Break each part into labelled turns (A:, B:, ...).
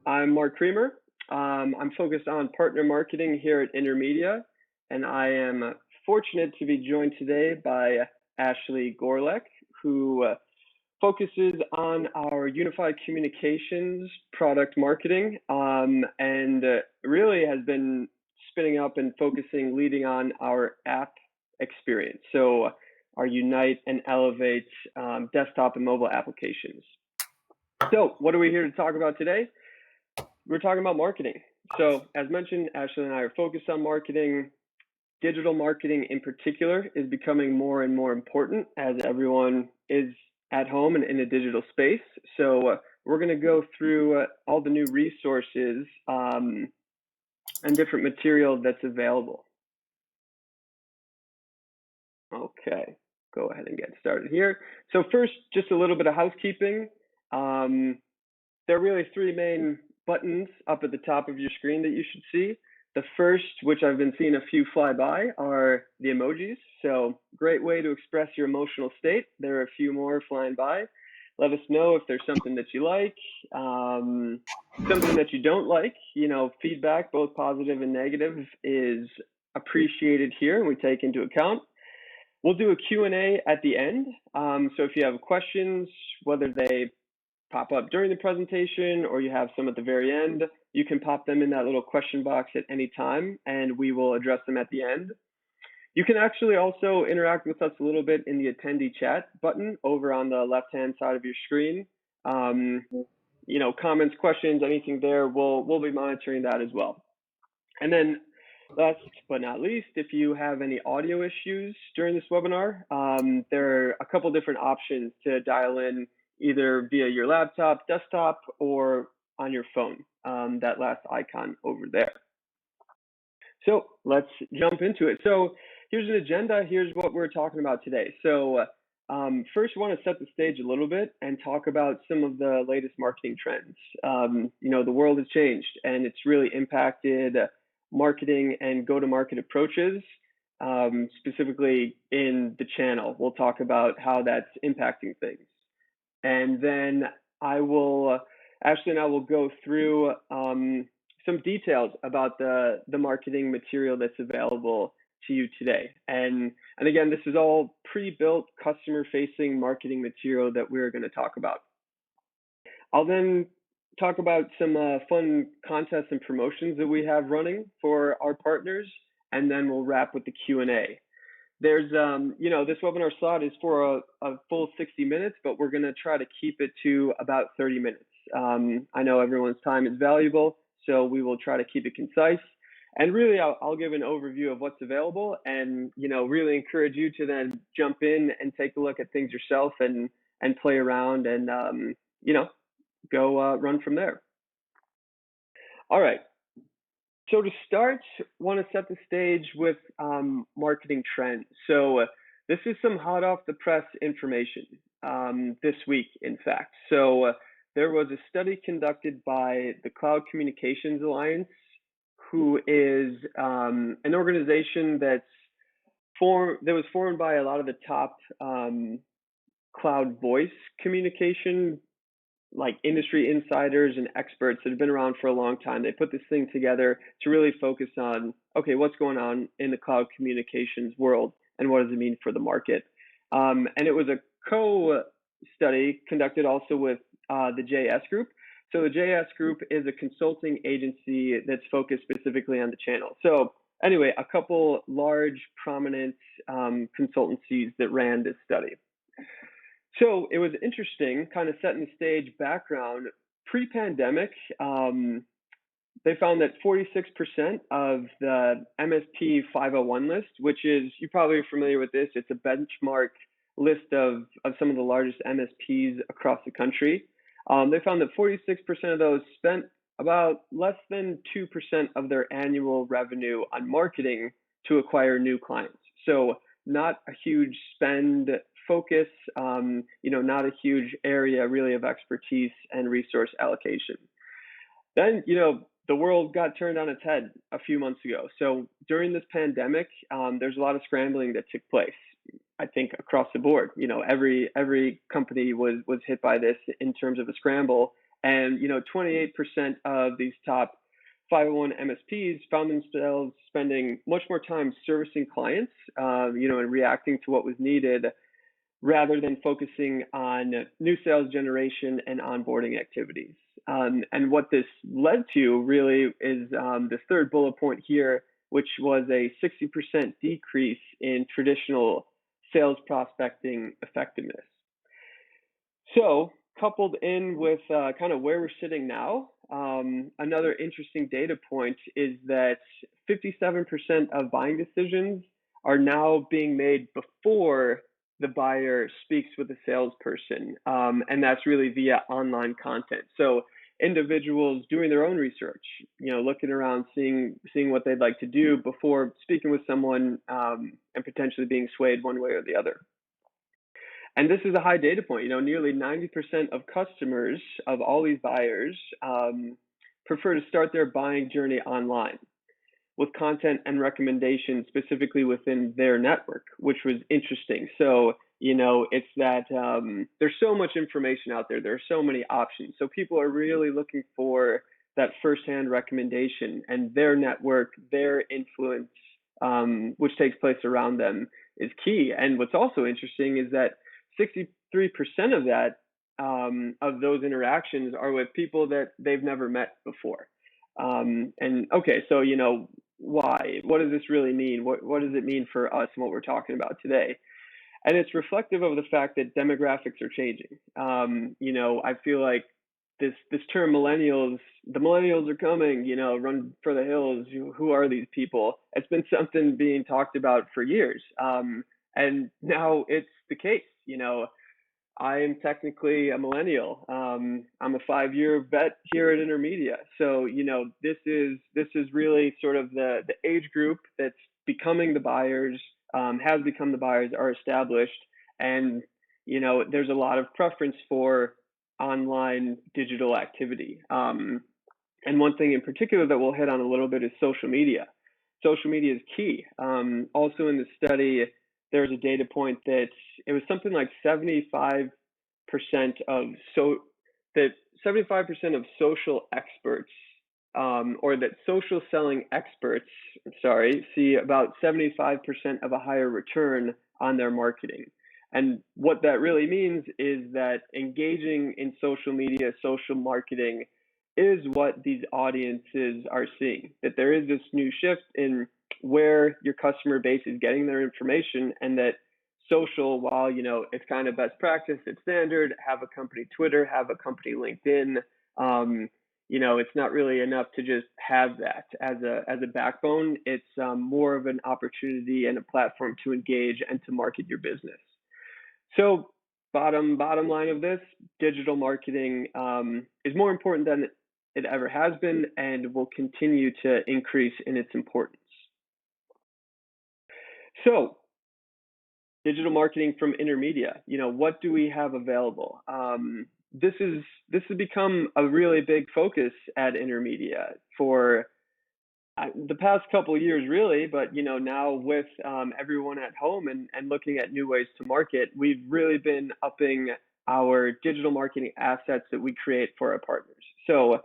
A: I'm Mark Creamer. I'm focused on partner marketing here at Intermedia, and I am fortunate to be joined today by Ashley Gorlek, who focuses on our unified communications product marketing, and really has been spinning up and focusing, leading on our app experience. So our Unite and Elevate desktop and mobile applications. So what are we here to talk about today? We're talking about marketing. So as mentioned, Ashley and I are focused on marketing. Digital marketing in particular is becoming more and more important as everyone is at home and in a digital space. So we're going to go through all the new resources and different material that's available. Okay, go ahead and get started here. So first, just a little bit of housekeeping. There are really three main buttons up at the top of your screen that you should see. The first, which I've been seeing a few fly by, are the emojis. So great way to express your emotional state. There are a few more flying by. Let us know if there's something that you like, something that you don't like. You know, feedback, both positive and negative, is appreciated here and we take into account. We'll do a Q&A at the end. So if you have questions, whether they pop up during the presentation or you have some at the very end, you can pop them in that little question box at any time and we will address them at the end. You can actually also interact with us a little bit in the attendee chat button over on the left-hand side of your screen. You know, comments, questions, anything there, we'll be monitoring that as well. And then last but not least, if you have any audio issues during this webinar, there are a couple different options to dial in either via your laptop, desktop, or on your phone, that last icon over there. So let's jump into it. So here's an agenda. Here's what we're talking about today. So first, I want to set the stage a little bit and talk about some of the latest marketing trends. You know, the world has changed and it's really impacted marketing and go-to-market approaches, specifically in the channel. We'll talk about how that's impacting things. And then Ashley and I will go through some details about the marketing material that's available to you today. And again, this is all pre-built customer-facing marketing material that we're going to talk about. I'll then talk about some fun contests and promotions that we have running for our partners, and then we'll wrap with the Q&A. There's, you know, this webinar slot is for a full 60 minutes, but we're going to try to keep it to about 30 minutes. I know everyone's time is valuable, so we will try to keep it concise. And really, I'll give an overview of what's available and, you know, really encourage you to then jump in and take a look at things yourself and play around and, you know, go run from there. All right. So to start, I want to set the stage with marketing trends. So this is some hot off the press information this week, in fact. So there was a study conducted by the Cloud Communications Alliance, who is an organization that was formed by a lot of the top cloud voice communication, like industry insiders and experts that have been around for a long time. They put this thing together to really focus on, okay, what's going on in the cloud communications world and what does it mean for the market? And it was a co-study conducted also with the JS Group. So the JS Group is a consulting agency that's focused specifically on the channel. So anyway, a couple large, prominent consultancies that ran this study. So it was interesting, kind of setting the stage background. Pre-pandemic, they found that 46% of the MSP 501 list, which is, you're probably familiar with this, it's a benchmark list of some of the largest MSPs across the country. They found that 46% of those spent about less than 2% of their annual revenue on marketing to acquire new clients. So not a huge spend focus, you know, not a huge area really of expertise and resource allocation. Then, you know, the world got turned on its head a few months ago. So during this pandemic, there's a lot of scrambling that took place, I think, across the board. You know, every company was hit by this in terms of a scramble. And 28% of these top 501 MSPs found themselves spending much more time servicing clients, and reacting to what was needed rather than focusing on new sales generation and onboarding activities. And what this led to really is this third bullet point here, which was a 60% decrease in traditional sales prospecting effectiveness. So coupled in with kind of where we're sitting now, another interesting data point is that 57% of buying decisions are now being made before the buyer speaks with a salesperson, and that's really via online content. So individuals doing their own research, looking around, seeing what they'd like to do before speaking with someone, and potentially being swayed one way or the other. And this is a high data point. Nearly 90% of customers of all these buyers prefer to start their buying journey online with content and recommendations specifically within their network, which was interesting. So, it's that there's so much information out there. There are so many options. So people are really looking for that firsthand recommendation, and their network, their influence, which takes place around them, is key. And what's also interesting is that 63% of that, of those interactions are with people that they've never met before. And okay, so why? What does this really mean? What does it mean for us and what we're talking about today? And it's reflective of the fact that demographics are changing. I feel like this term millennials, the millennials are coming, run for the hills. Who are these people? It's been something being talked about for years. And now it's the case. I am technically a millennial. I'm a 5-year vet here at Intermedia. So, this is really sort of the age group that's becoming the buyers, has become the buyers, are established. And, there's a lot of preference for online digital activity. And one thing in particular that we'll hit on a little bit is social media. Social media is key. Also in the study, there's a data point that it was something like 75% of social experts, or that social selling experts, see about 75% of a higher return on their marketing. And what that really means is that engaging in social media, social marketing is what these audiences are seeing, that there is this new shift in where your customer base is getting their information, and that social, while it's kind of best practice, it's standard, have a company Twitter, have a company LinkedIn, it's not really enough to just have that as a backbone. It's more of an opportunity and a platform to engage and to market your business. So bottom line of this, digital marketing is more important than it ever has been, and will continue to increase in its importance. So digital marketing from Intermedia, what do we have available? This has become a really big focus at Intermedia for the past couple of years, really. But now with everyone at home and looking at new ways to market, we've really been upping our digital marketing assets that we create for our partners. So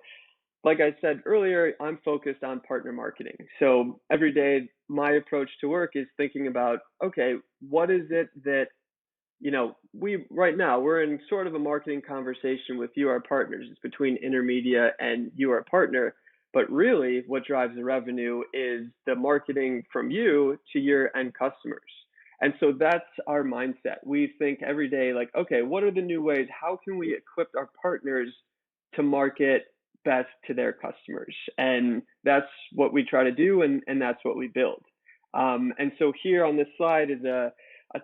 A: like I said earlier, I'm focused on partner marketing. So every day, my approach to work is thinking about, okay, what is it that, we're in sort of a marketing conversation with you, our partners. It's between Intermedia and you, our partner. But really, what drives the revenue is the marketing from you to your end customers. And so that's our mindset. We think every day, like, okay, what are the new ways? How can we equip our partners to market best to their customers? And that's what we try to do, and that's what we build. And so here on this slide is a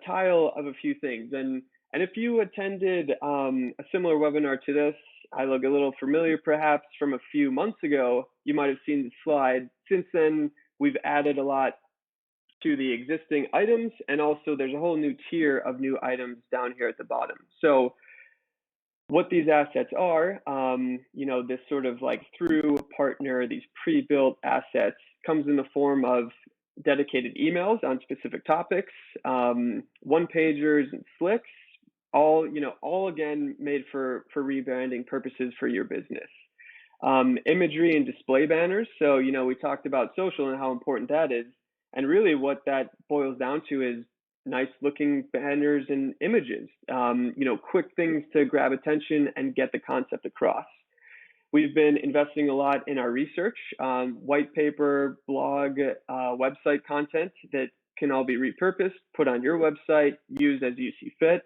A: tile of a few things. And if you attended a similar webinar to this, I look a little familiar perhaps from a few months ago, you might have seen the slide. Since then, we've added a lot to the existing items, and also there's a whole new tier of new items down here at the bottom. So what these assets are, this sort of like through partner, these pre-built assets, comes in the form of dedicated emails on specific topics, one-pagers and slicks, all again made for rebranding purposes for your business. Imagery and display banners. So, we talked about social and how important that is. And really what that boils down to is nice looking banners and images, quick things to grab attention and get the concept across. We've been investing a lot in our research, white paper, blog, website content that can all be repurposed, put on your website, used as you see fit.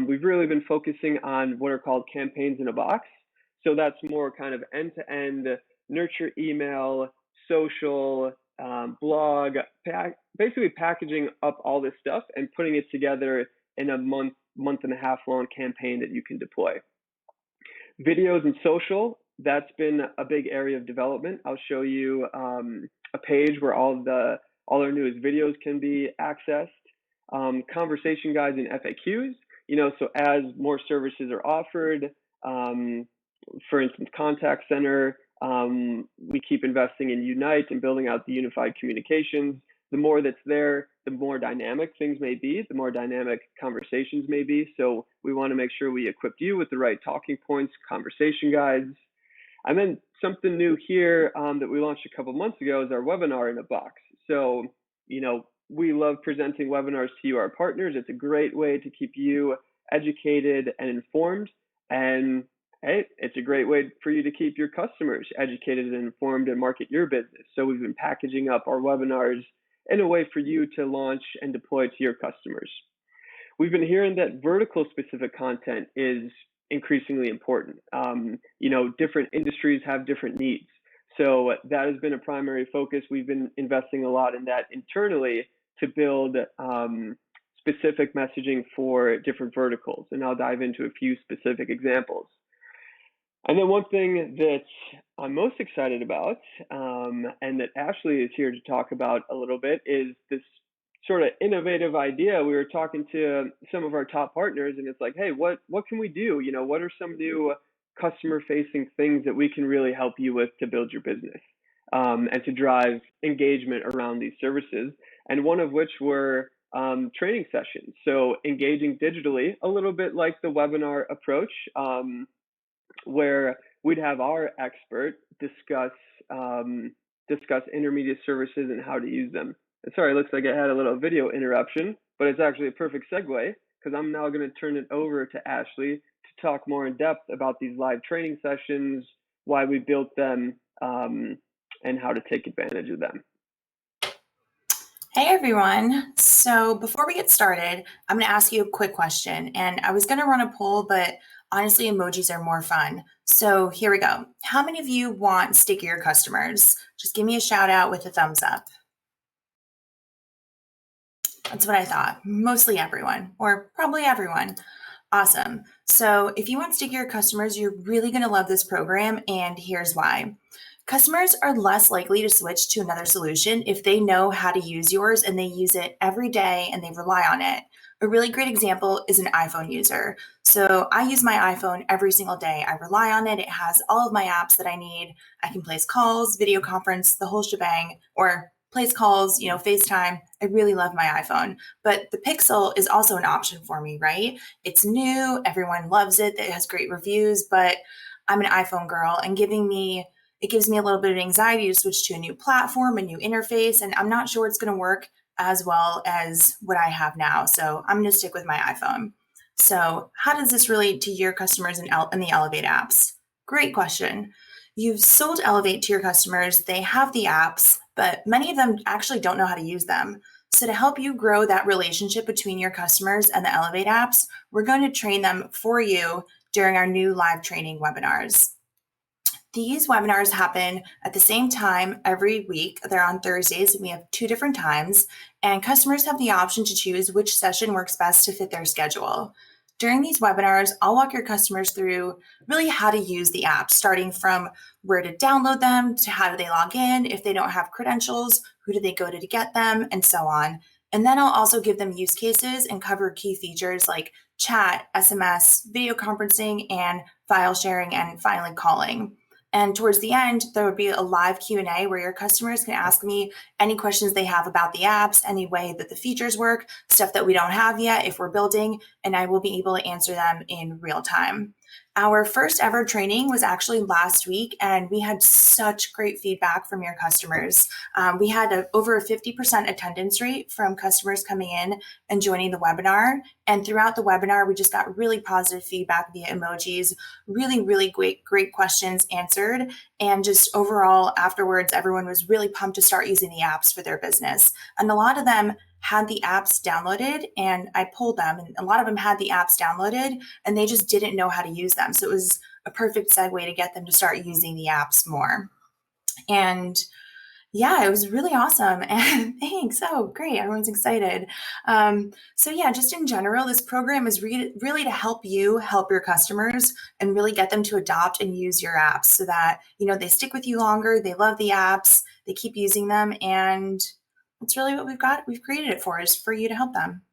A: We've really been focusing on what are called campaigns in a box. So that's more kind of end-to-end nurture email, social, blog, basically packaging up all this stuff and putting it together in a month and a half long campaign that you can deploy. Videos and social, that's been a big area of development. I'll show you a page where all our newest videos can be accessed. Conversation guides and FAQs, so as more services are offered, for instance, contact center, we keep investing in Unite and building out the unified communications. The more that's there, the more dynamic things may be, the more dynamic conversations may be. So we want to make sure we equip you with the right talking points, conversation guides. And then something new here that we launched a couple months ago is our webinar in a box. So, we love presenting webinars to you, our partners. It's a great way to keep you educated and informed. And hey, it's a great way for you to keep your customers educated and informed and market your business. So we've been packaging up our webinars in a way for you to launch and deploy to your customers. We've been hearing that vertical specific content is increasingly important. Different industries have different needs. So that has been a primary focus. We've been investing a lot in that internally to build specific messaging for different verticals. And I'll dive into a few specific examples. And then one thing that I'm most excited about, and that Ashley is here to talk about a little bit, is this sort of innovative idea. We were talking to some of our top partners, and it's like, hey, what can we do? What are some new customer-facing things that we can really help you with to build your business and to drive engagement around these services? And one of which were training sessions. So engaging digitally, a little bit like the webinar approach, where we'd have our expert discuss intermediate services and how to use them. And sorry, it looks like I had a little video interruption, but it's actually a perfect segue because I'm now going to turn it over to Ashley to talk more in depth about these live training sessions, why we built them, and how to take advantage of them.
B: Hey everyone. So before we get started, I'm going to ask you a quick question. And I was going to run a poll, but honestly, emojis are more fun. So here we go. How many of you want stickier customers? Just give me a shout out with a thumbs up. That's what I thought. Mostly everyone, or probably everyone. Awesome. So if you want stickier customers, you're really going to love this program. And here's why. Customers are less likely to switch to another solution if they know how to use yours and they use it every day and they rely on it. A really great example is an iPhone user. So I use my iPhone every single day. I rely on it. It has all of my apps that I need. I can place calls, video conference, the whole shebang, or place calls, FaceTime. I really love my iPhone. But the Pixel is also an option for me, right? It's new. Everyone loves it. It has great reviews, but I'm an iPhone girl, and it gives me a little bit of anxiety to switch to a new platform, a new interface, and I'm not sure it's going to work as well as what I have now. So I'm going to stick with my iPhone. So how does this relate to your customers in the Elevate apps? Great question. You've sold Elevate to your customers. They have the apps, but many of them actually don't know how to use them. So to help you grow that relationship between your customers and the Elevate apps, we're going to train them for you during our new live training webinars. These webinars happen at the same time every week. They're on Thursdays. We have 2 different times, and customers have the option to choose which session works best to fit their schedule. During these webinars, I'll walk your customers through really how to use the app, starting from where to download them to how do they log in. If they don't have credentials, who do they go to get them, and so on. And then I'll also give them use cases and cover key features like chat, SMS, video conferencing, and file sharing, and finally calling. And towards the end, there would be a live Q&A where your customers can ask me any questions they have about the apps, any way that the features work, stuff that we don't have yet if we're building, and I will be able to answer them in real time. Our first ever training was actually last week, and we had such great feedback from your customers. We had over a 50% attendance rate from customers coming in and joining the webinar. And throughout the webinar, we just got really positive feedback via emojis, really, really great questions answered. And just overall, afterwards, everyone was really pumped to start using the apps for their business. And a lot of them had the apps downloaded, and I pulled them, and a lot of them had the apps downloaded and they just didn't know how to use them. So it was a perfect segue to get them to start using the apps more. And yeah, it was really awesome. And thanks. Oh, great. Everyone's excited. So yeah, just in general, this program is really to help you help your customers and really get them to adopt and use your apps so that, they stick with you longer. They love the apps. They keep using them. And that's really what we've created it for, is for you to help them.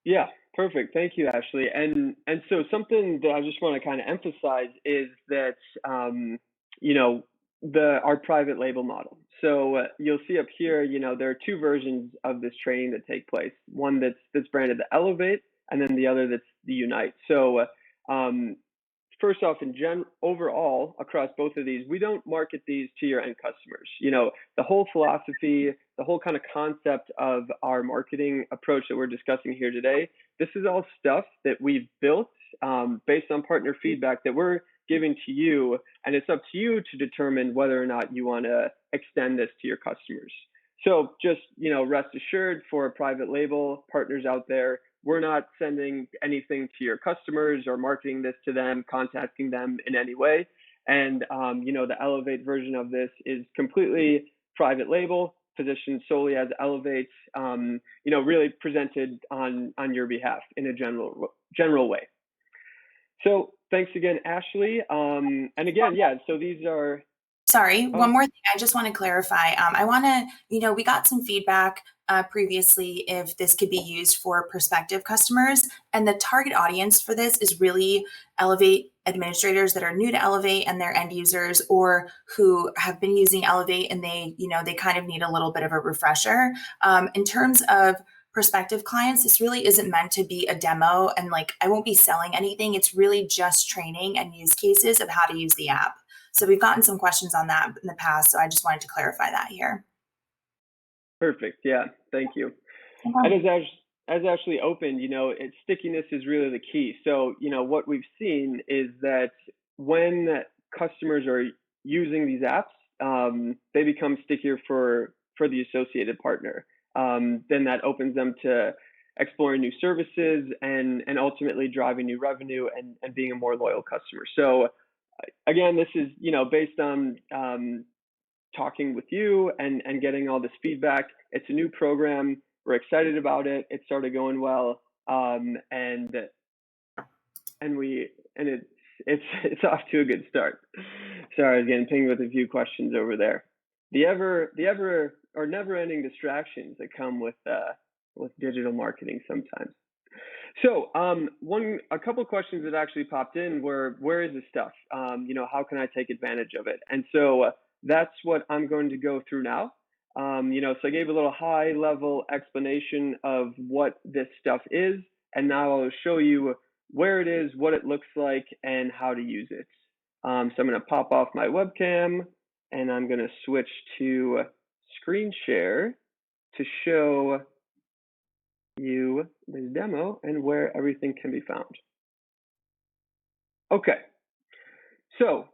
A: Yeah, perfect. Thank you, Ashley. And so something that I just want to kind of emphasize is that our private label model. So you'll see up here, there are two versions of this training that take place. One that's branded the Elevate, and then the other that's the Unite. So first off, overall, across both of these, we don't market these to your end customers. The whole philosophy, the whole kind of concept of our marketing approach that we're discussing here today, this is all stuff that we've built based on partner feedback that we're giving to you, and it's up to you to determine whether or not you want to extend this to your customers. So just, rest assured, for private label partners out there, we're not sending anything to your customers or marketing this to them, contacting them in any way. And, the Elevate version of this is completely private label, positioned solely as Elevate, really presented on your behalf in a general way. So thanks again, Ashley. And again, so these are...
B: Sorry, one more thing I just want to clarify. We got some feedback previously if this could be used for prospective customers, and the target audience for this is really Elevate administrators that are new to Elevate and their end users, or who have been using Elevate and they kind of need a little bit of a refresher. In terms of prospective clients, this really isn't meant to be a demo, and I won't be selling anything. It's really just training and use cases of how to use the app. So we've gotten some questions on that in the past, so I just wanted to clarify that here.
A: Perfect. Yeah, thank you. And as Ashley opened, stickiness is really the key. So, what we've seen is that when customers are using these apps, they become stickier for the associated partner. Then that opens them to exploring new services and ultimately driving new revenue and being a more loyal customer. So again, this is, based on talking with you and getting all this feedback. It's a new program. We're excited about it. It started going well. And it's off to a good start. Sorry, I was getting pinged with a few questions over there. The ever or never-ending distractions that come with digital marketing sometimes. So a couple questions that actually popped in were, where is this stuff? How can I take advantage of it? And so that's what I'm going to go through now. So I gave a little high level explanation of what this stuff is, and now I'll show you where it is, what it looks like, and how to use it. So I'm going to pop off my webcam, and I'm going to switch to screen share to show you this demo and where everything can be found. Okay, so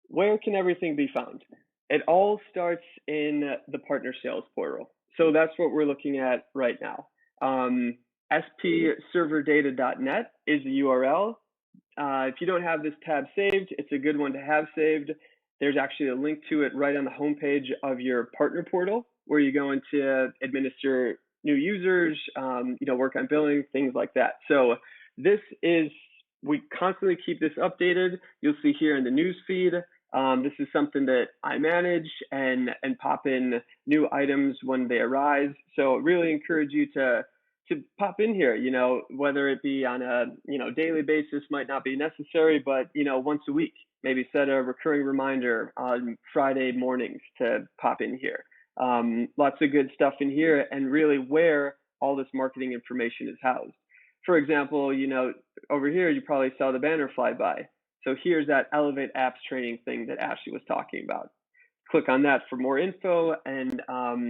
A: where can everything be found? It all starts in the partner sales portal. So that's what we're looking at right now. spserverdata.net is the URL. If you don't have this tab saved, it's a good one to have saved. There's actually a link to it right on the homepage of your partner portal, where you go into administer new users, work on billing, things like that. So we constantly keep this updated. You'll see here in the news feed, this is something that I manage and pop in new items when they arise. So really encourage you to pop in here, whether it be on a, daily basis might not be necessary, but, once a week, maybe set a recurring reminder on Friday mornings to pop in here. Lots of good stuff in here, and really where all this marketing information is housed. For example, over here, you probably saw the banner fly by. So here's that Elevate Apps training thing that Ashley was talking about. Click on that for more info, and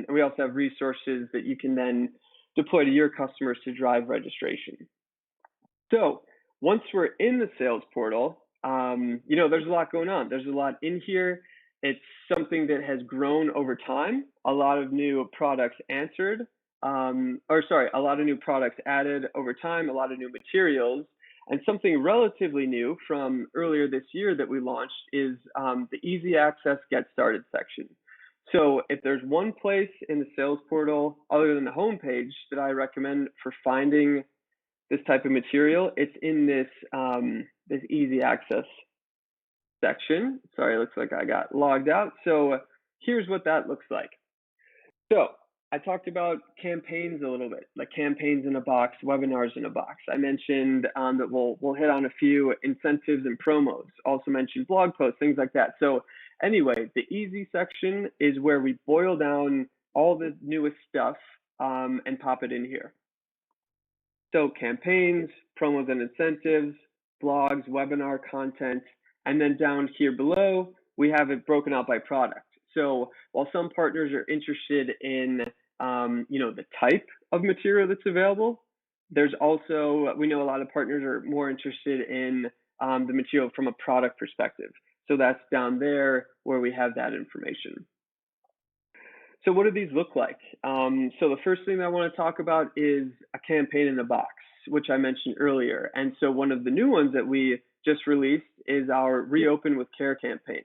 A: we also have resources that you can then deploy to your customers to drive registration. So once we're in the sales portal, there's a lot going on. There's a lot in here. It's something that has grown over time. A lot of new products a lot of new products added over time, a lot of new materials. And something relatively new from earlier this year that we launched is the Easy Access Get Started section. So if there's one place in the sales portal other than the homepage that I recommend for finding this type of material, it's in this this Easy Access section. Sorry, it looks like I got logged out. So here's what that looks like. So I talked about campaigns a little bit, like campaigns in a box, webinars in a box. I mentioned that we'll hit on a few incentives and promos. Also mentioned blog posts, things like that. So anyway, the easy section is where we boil down all the newest stuff and pop it in here. So campaigns, promos and incentives, blogs, webinar content, and then down here below, we have it broken out by product. So while some partners are interested in, the type of material that's available, there's also, we know a lot of partners are more interested in the material from a product perspective. So that's down there where we have that information. So what do these look like? So the first thing that I want to talk about is a campaign in a box, which I mentioned earlier. And so one of the new ones that we just released is our Reopen with Care campaign.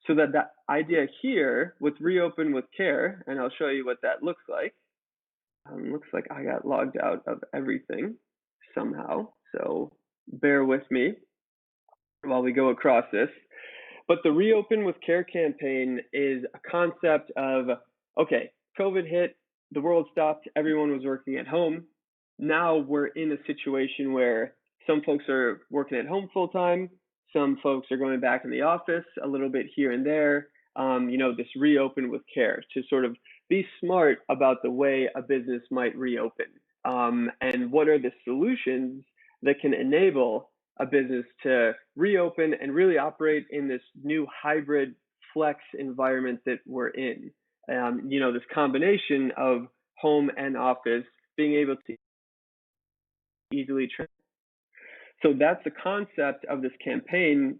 A: So that idea here with Reopen with Care, and I'll show you what that looks like. Looks like I got logged out of everything somehow. So bear with me while we go across this. But the Reopen with Care campaign is a concept of, okay, COVID hit, the world stopped, everyone was working at home. Now we're in a situation where some folks are working at home full time, some folks are going back in the office a little bit here and there. This Reopen with Care to sort of be smart about the way a business might reopen, and what are the solutions that can enable a business to reopen and really operate in this new hybrid flex environment that we're in. This combination of home and office, being able to easily So that's the concept of this campaign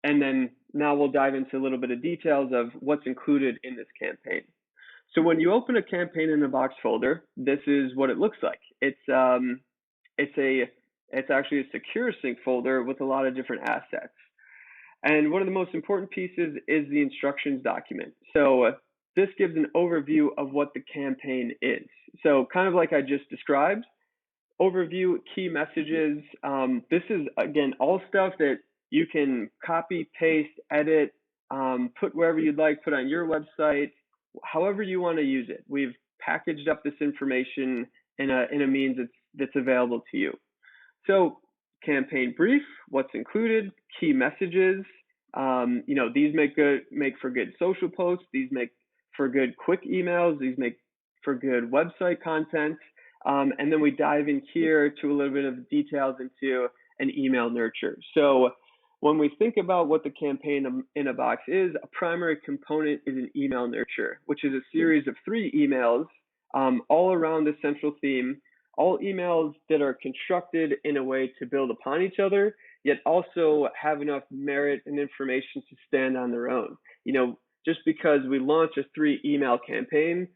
A: and then now we'll dive into a little bit of details of what's included in this campaign. So when you open a campaign in a box folder, this is what it looks like. It's actually a secure sync folder with a lot of different assets. And one of the most important pieces is the instructions document. So this gives an overview of what the campaign is. So kind of like I just described, overview, key messages. This is, again, all stuff that you can copy, paste, edit, put wherever you'd like, put on your website, however you want to use it. We've packaged up this information in a means that's available to you. So campaign brief, what's included, key messages. These make for good social posts. These make for good quick emails. These make for good website content. And then we dive in here to a little bit of details into an email nurture. So when we think about what the campaign in a box is, a primary component is an email nurture, which is a series of 3 emails all around the central theme, all emails that are constructed in a way to build upon each other, yet also have enough merit and information to stand on their own. Just because we launch a 3 email campaign,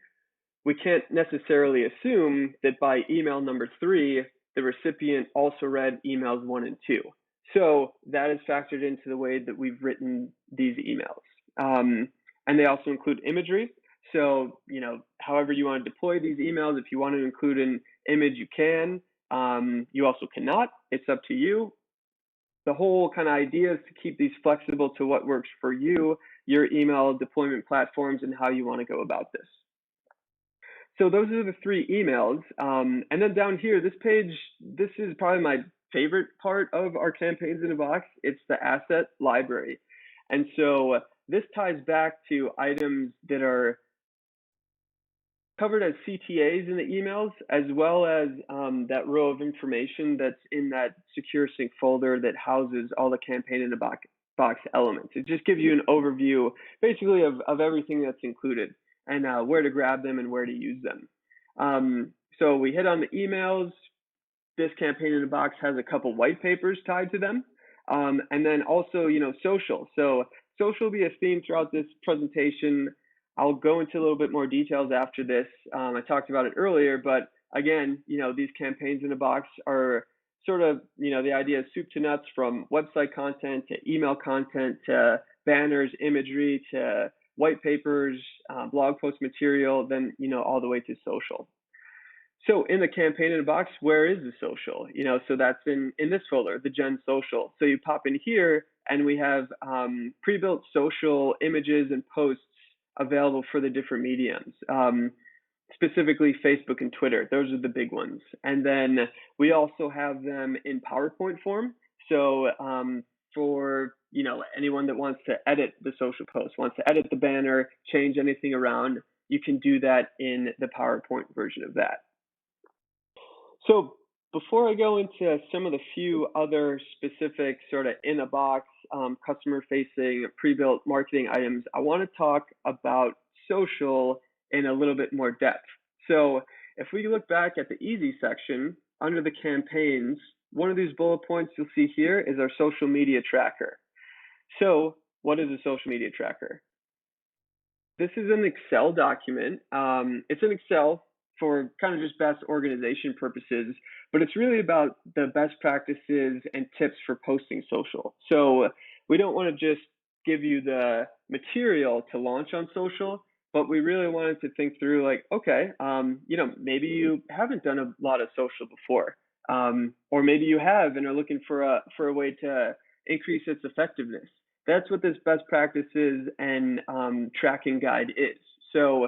A: we can't necessarily assume that by email number 3, the recipient also read emails 1 and 2. So that is factored into the way that we've written these emails. And they also include imagery. So, however you want to deploy these emails, if you want to include an image, you can. You also cannot. It's up to you. The whole kind of idea is to keep these flexible to what works for you, your email deployment platforms, and how you want to go about this. So those are the 3 emails. And then down here, this page, this is probably favorite part of our campaigns in a box. It's the asset library. And so this ties back to items that are covered as CTAs in the emails, as well as that row of information that's in that secure sync folder that houses all the campaign in a box elements. It just gives you an overview basically of everything that's included and where to grab them and where to use them. So we hit on the emails. This campaign in a box has a couple white papers tied to them. And then also, social. So social will be a theme throughout this presentation. I'll go into a little bit more details after this. I talked about it earlier, but again, these campaigns in a box are sort of, the idea of soup to nuts, from website content to email content to banners, imagery to white papers, blog post material, then, all the way to social. So in the campaign in a box, where is the social? So that's in this folder, the Gen Social. So you pop in here and we have pre-built social images and posts available for the different mediums, specifically Facebook and Twitter. Those are the big ones. And then we also have them in PowerPoint form. So for anyone that wants to edit the social post, wants to edit the banner, change anything around, you can do that in the PowerPoint version of that. So before I go into some of the few other specific sort of in a box, customer-facing, pre-built marketing items, I want to talk about social in a little bit more depth. So if we look back at the easy section under the campaigns, one of these bullet points you'll see here is our social media tracker. So what is a social media tracker? This is an Excel document. It's an Excel for kind of just best organization purposes, but it's really about the best practices and tips for posting social. So we don't want to just give you the material to launch on social, but we really wanted to think through, like, okay, maybe you haven't done a lot of social before, or maybe you have and are looking for a way to increase its effectiveness. That's what this best practices and tracking guide is. So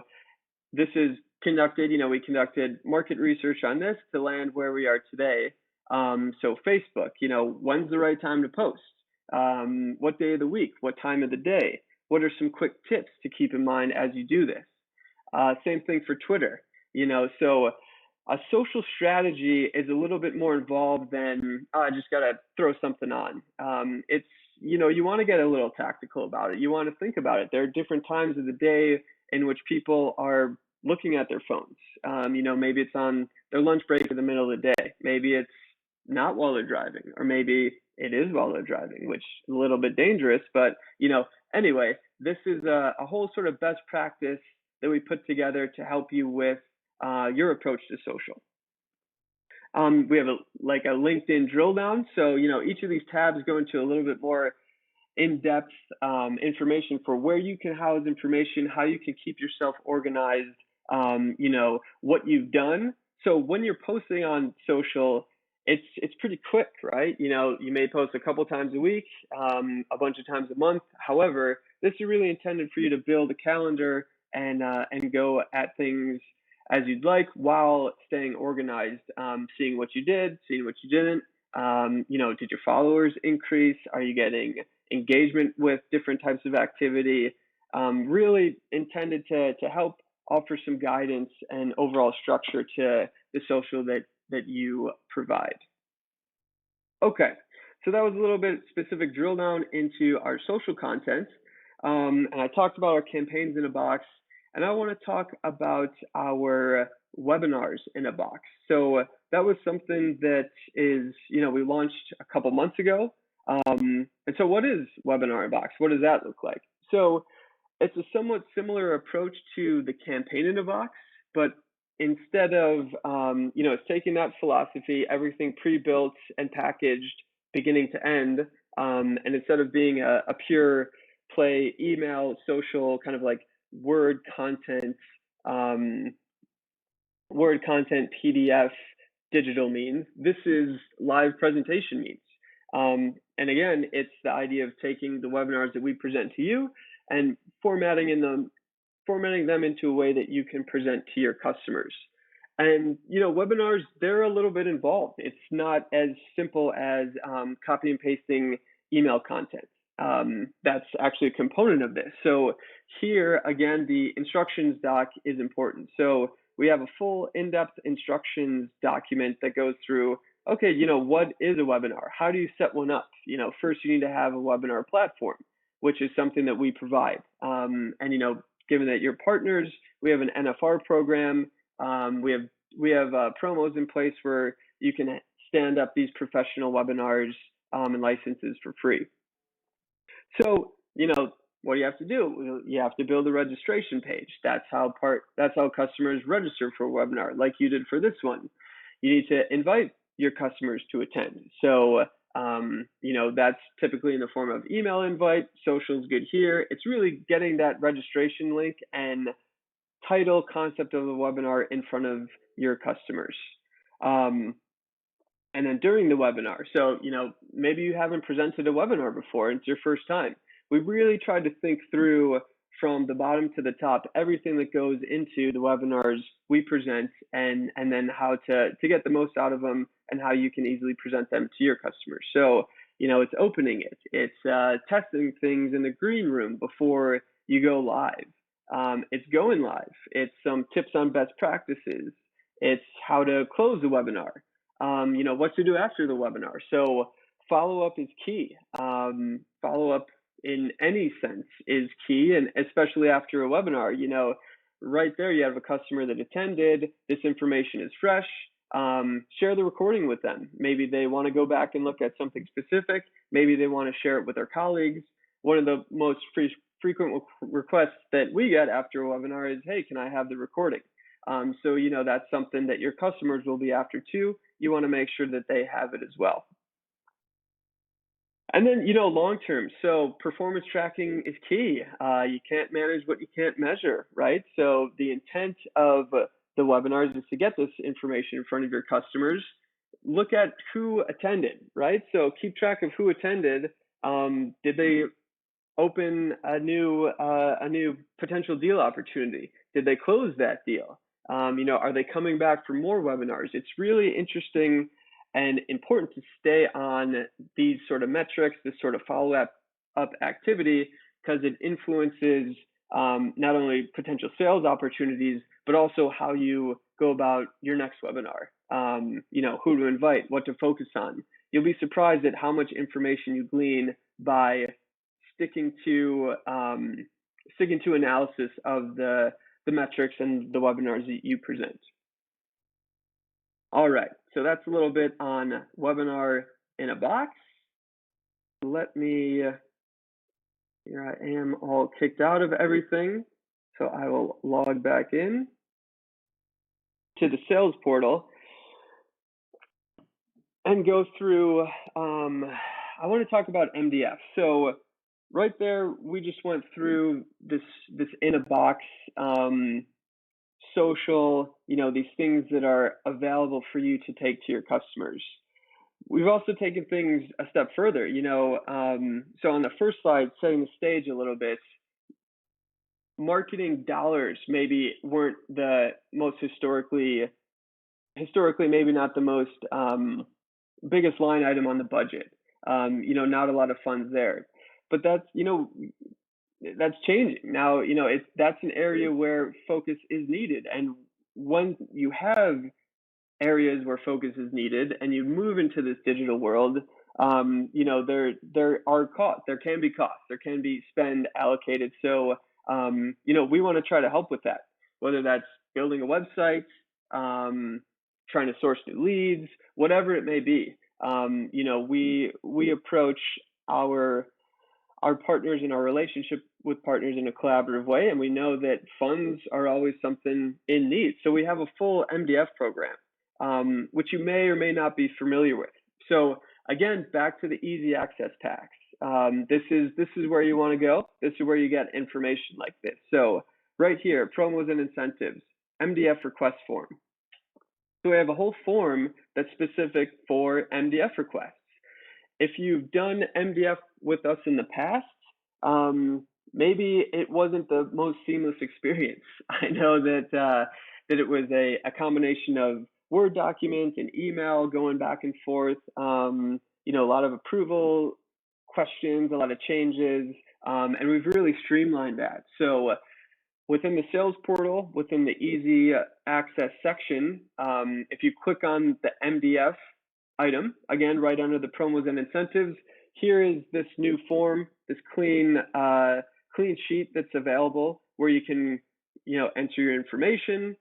A: this is conducted, we conducted market research on this to land where we are today. So Facebook, when's the right time to post? What day of the week? What time of the day? What are some quick tips to keep in mind as you do this? Same thing for Twitter, so a social strategy is a little bit more involved than, I just got to throw something on. It's, you want to get a little tactical about it. You want to think about it. There are different times of the day in which people are looking at their phones. Maybe it's on their lunch break in the middle of the day. Maybe it's not while they're driving, or maybe it is while they're driving, which is a little bit dangerous. But, anyway, this is a whole sort of best practice that we put together to help you with your approach to social. We have a LinkedIn drill down. So, each of these tabs go into a little bit more in-depth information for where you can house information, how you can keep yourself organized, what you've done. So when you're posting on social, it's pretty quick, right? You may post a couple times a week, a bunch of times a month. However, this is really intended for you to build a calendar and go at things as you'd like while staying organized, seeing what you did, seeing what you didn't. Did your followers increase? Are you getting engagement with different types of activity? Really intended to help offer some guidance and overall structure to the social that you provide. Okay, so that was a little bit specific drill down into our social content. And I talked about our campaigns in a box, and I want to talk about our webinars in a box. So that was something that is, we launched a couple months ago. And so what is webinar in a box? What does that look like? So it's a somewhat similar approach to the campaign in a box, but instead of, it's taking that philosophy, everything pre-built and packaged beginning to end, and instead of being a pure play email, social, kind of like Word content, PDF, digital means, this is live presentation means. And again, it's the idea of taking the webinars that we present to you and formatting them into a way that you can present to your customers. And webinars, they're a little bit involved. It's not as simple as copy and pasting email content. That's actually a component of this. So here, again, the instructions doc is important. So we have a full in-depth instructions document that goes through, okay, what is a webinar? How do you set one up? First you need to have a webinar platform, which is something that we provide. And given that you're partners, we have an NFR program. We have promos in place where you can stand up these professional webinars and licenses for free. So, what do you have to do? You have to build a registration page. That's how customers register for a webinar, like you did for this one. You need to invite your customers to attend. So, that's typically in the form of email invite. Social's good here. It's really getting that registration link and title, concept of the webinar in front of your customers. And then during the webinar, so maybe you haven't presented a webinar before, it's your first time. We really tried to think through from the bottom to the top everything that goes into the webinars we present, and then how to get the most out of them and how you can easily present them to your customers. So it's opening it, it's testing things in the green room before you go live. It's going live. It's some tips on best practices. It's how to close the webinar. What to do after the webinar. So follow-up is key. Follow-up in any sense is key, and especially after a webinar. Right there you have a customer that attended. This information is fresh. Share the recording with them. Maybe they want to go back and look at something specific. Maybe they want to share it with their colleagues. One of the most frequent requests that we get after a webinar is, hey, can I have the recording? So that's something that your customers will be after too. You want to make sure that they have it as well. And then long term, so performance tracking is key. You can't manage what you can't measure, right? So the intent of the webinars is to get this information in front of your customers. Look at who attended, right? So keep track of who attended. Did they open a new potential deal opportunity? Did they close that deal? Are they coming back for more webinars? It's really interesting and important to stay on these sort of metrics, this sort of follow-up activity, because it influences not only potential sales opportunities, but also how you go about your next webinar. Who to invite, what to focus on. You'll be surprised at how much information you glean by sticking to analysis of the metrics and the webinars that you present. All right, so that's a little bit on webinar in a box. Let me, here I am all kicked out of everything. So I will log back in to the sales portal and go through, I want to talk about MDF. So right there, we just went through this in a box, social, these things that are available for you to take to your customers. We've also taken things a step further, so on the first slide, setting the stage a little bit, marketing dollars maybe weren't the most historically maybe not the most biggest line item on the budget. Not a lot of funds there, but that's that's changing now. That's an area where focus is needed, and when you have areas where focus is needed and you move into this digital world, there are costs, there can be costs, there can be spend allocated. So we want to try to help with that, whether that's building a website, trying to source new leads, whatever it may be. We approach our partners and our relationship with partners in a collaborative way, and we know that funds are always something in need. So we have a full MDF program, which you may or may not be familiar with. So again, back to the easy access packs. This is where you want to go. This is where you get information like this. So right here, promos and incentives, MDF request form. So we have a whole form that's specific for MDF requests. If you've done MDF with us in the past, maybe it wasn't the most seamless experience. I know that that it was a combination of Word documents and email going back and forth, you know, a lot of approval questions, a lot of changes, and we've really streamlined that. So within the sales portal, within the easy access section, if you click on the MDF item, again, right under the promos and incentives, here is this new form, this clean sheet that's available where you can, you know, enter your information,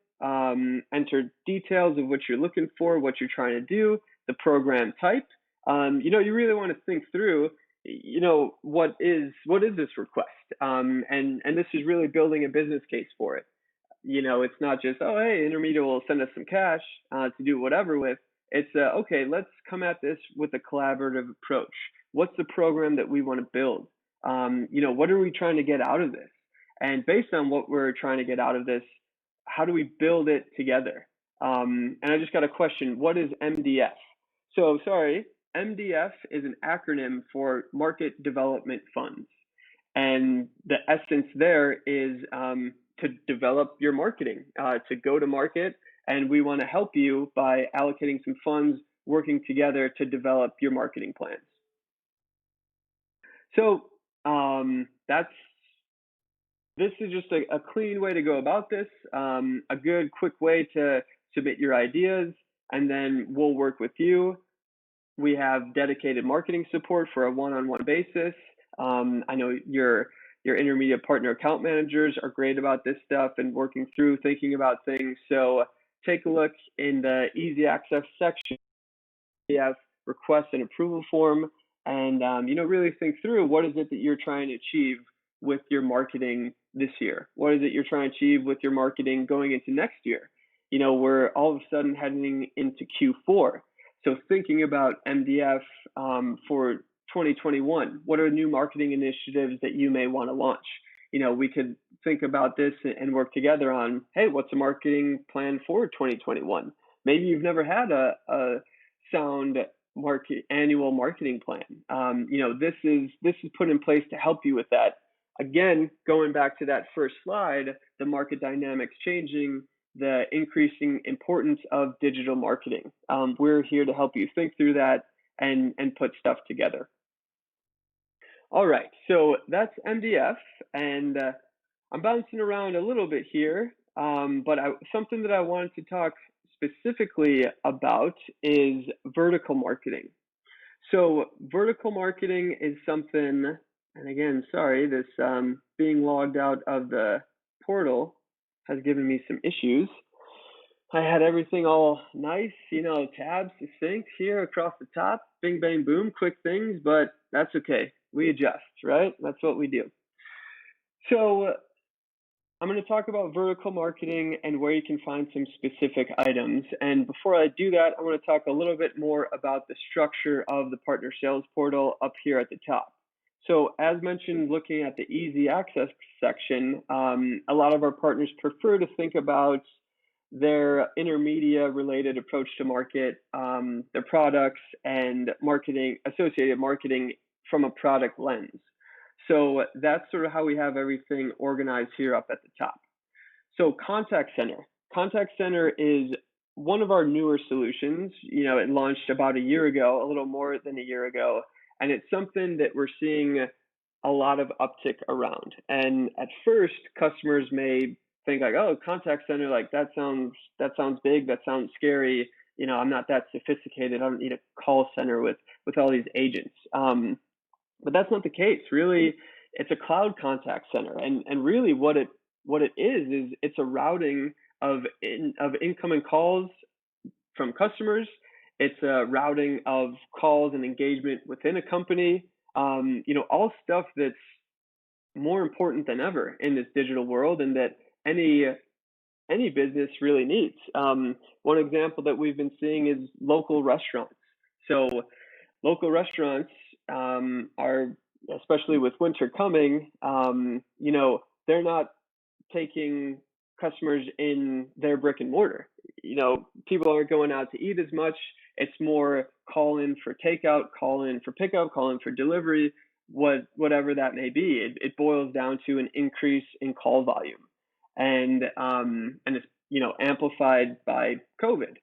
A: enter details of what you're looking for, what you're trying to do, the program type. You know, you really want to think through, you know, what is this request? And this is really building a business case for it. You know, it's not just, oh, hey, Intermedia will send us some cash to do whatever with. It's, okay, let's come at this with a collaborative approach. What's the program that we want to build? You know, what are we trying to get out of this? And based on what we're trying to get out of this, how do we build it together? And I just got a question. What is MDF? So, sorry, MDF is an acronym for Market Development Funds. And the essence there is to develop your marketing, to go to market. And we want to help you by allocating some funds, working together to develop your marketing plans. So this is just a clean way to go about this, a good, quick way to submit your ideas, and then we'll work with you. We have dedicated marketing support for a one-on-one basis. I know your intermediate partner account managers are great about this stuff and working through, thinking about things. So take a look in the easy access section. We have request and approval form, and you know, really think through what is it that you're trying to achieve with your marketing this year. What is it you're trying to achieve with your marketing going into next year? You know, we're all of a sudden heading into Q4. So thinking about MDF for 2021, what are new marketing initiatives that you may want to launch? You know, we could think about this and work together on, hey, what's a marketing plan for 2021? Maybe you've never had a sound annual marketing plan. You know, this is put in place to help you with that. Again, going back to that first slide, the market dynamics changing, the increasing importance of digital marketing. We're here to help you think through that and put stuff together. All right, so that's MDF, and I'm bouncing around a little bit here, but something that I wanted to talk specifically about is vertical marketing. So vertical marketing is something, and again, sorry, this being logged out of the portal has given me some issues. I had everything all nice, you know, tabs, succinct here across the top, bing, bang, boom, quick things, but that's okay. We adjust, right? That's what we do. So I'm going to talk about vertical marketing and where you can find some specific items. And before I do that, I want to talk a little bit more about the structure of the partner sales portal up here at the top. So as mentioned, looking at the easy access section, a lot of our partners prefer to think about their Intermedia related approach to market, their products and marketing, associated marketing from a product lens. So that's sort of how we have everything organized here up at the top. So Contact Center. Contact Center is one of our newer solutions. You know, it launched about a year ago, a little more than a year ago, and it's something that we're seeing a lot of uptick around. And at first, customers may think like, oh, Contact Center, like that sounds big, that sounds scary. You know, I'm not that sophisticated. I don't need a call center with all these agents. But that's not the case. Really, it's a cloud contact center, and really what it is it's a routing of incoming calls from customers. It's a routing of calls and engagement within a company. You know, all stuff that's more important than ever in this digital world, and that any business really needs. One example that we've been seeing is local restaurants. So local restaurants are, especially with winter coming, you know, they're not taking customers in their brick and mortar. You know, people aren't going out to eat as much. It's more call in for takeout, call in for pickup, call in for delivery, whatever that may be. It boils down to an increase in call volume. And it's amplified by COVID.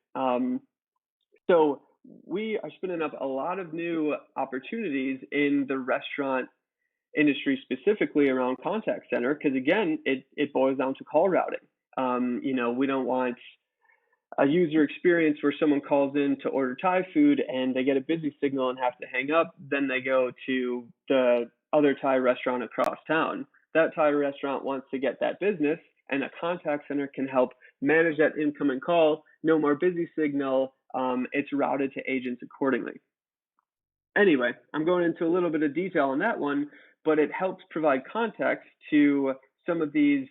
A: So we are spinning up a lot of new opportunities in the restaurant industry, specifically around contact center, because again, it boils down to call routing. We don't want a user experience where someone calls in to order Thai food and they get a busy signal and have to hang up. Then they go to the other Thai restaurant across town. That Thai restaurant wants to get that business, and a contact center can help manage that incoming call. No more busy signal. It's routed to agents accordingly. Anyway, I'm going into a little bit of detail on that one, but it helps provide context to some of these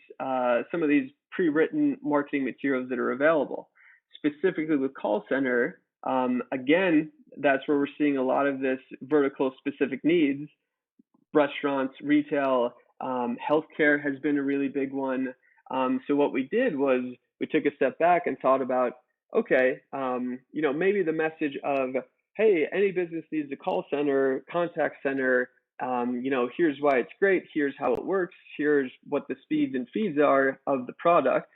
A: pre-written marketing materials that are available. Specifically with call center, again, that's where we're seeing a lot of this vertical specific needs. Restaurants, retail, healthcare has been a really big one. So what we did was we took a step back and thought about, okay, maybe the message of, hey, any business needs a call center, contact center, here's why it's great, here's how it works, here's what the speeds and feeds are of the product.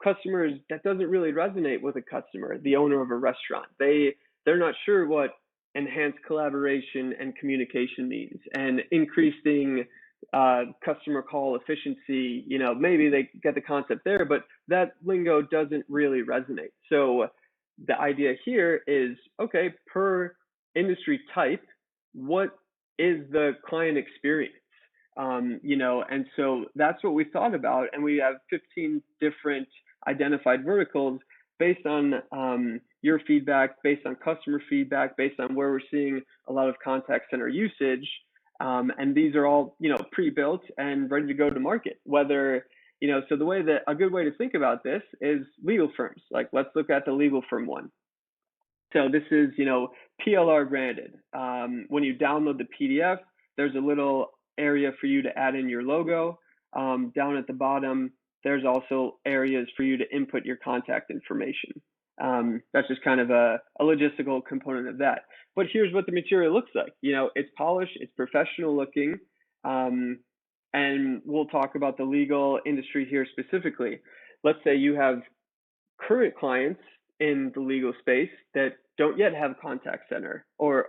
A: Customers, that doesn't really resonate with a customer, the owner of a restaurant. They're not sure what enhanced collaboration and communication means, and increasing customer call efficiency. Maybe they get the concept there, but that lingo doesn't really resonate. So the idea here is, okay, per industry type, what is the client experience? And so that's what we thought about, and we have 15 different identified verticals based on your feedback, based on customer feedback, based on where we're seeing a lot of contact center usage, and these are all pre-built and ready to go to market. Whether so a good way to think about this is legal firms. Like, let's look at the legal firm one. So this is PLR branded. When you download the PDF, there's a little area for you to add in your logo. Down at the bottom, there's also areas for you to input your contact information. That's just kind of a logistical component of that. But here's what the material looks like. It's polished, it's professional looking, and we'll talk about the legal industry here specifically. Let's say you have current clients in the legal space that don't yet have a contact center, or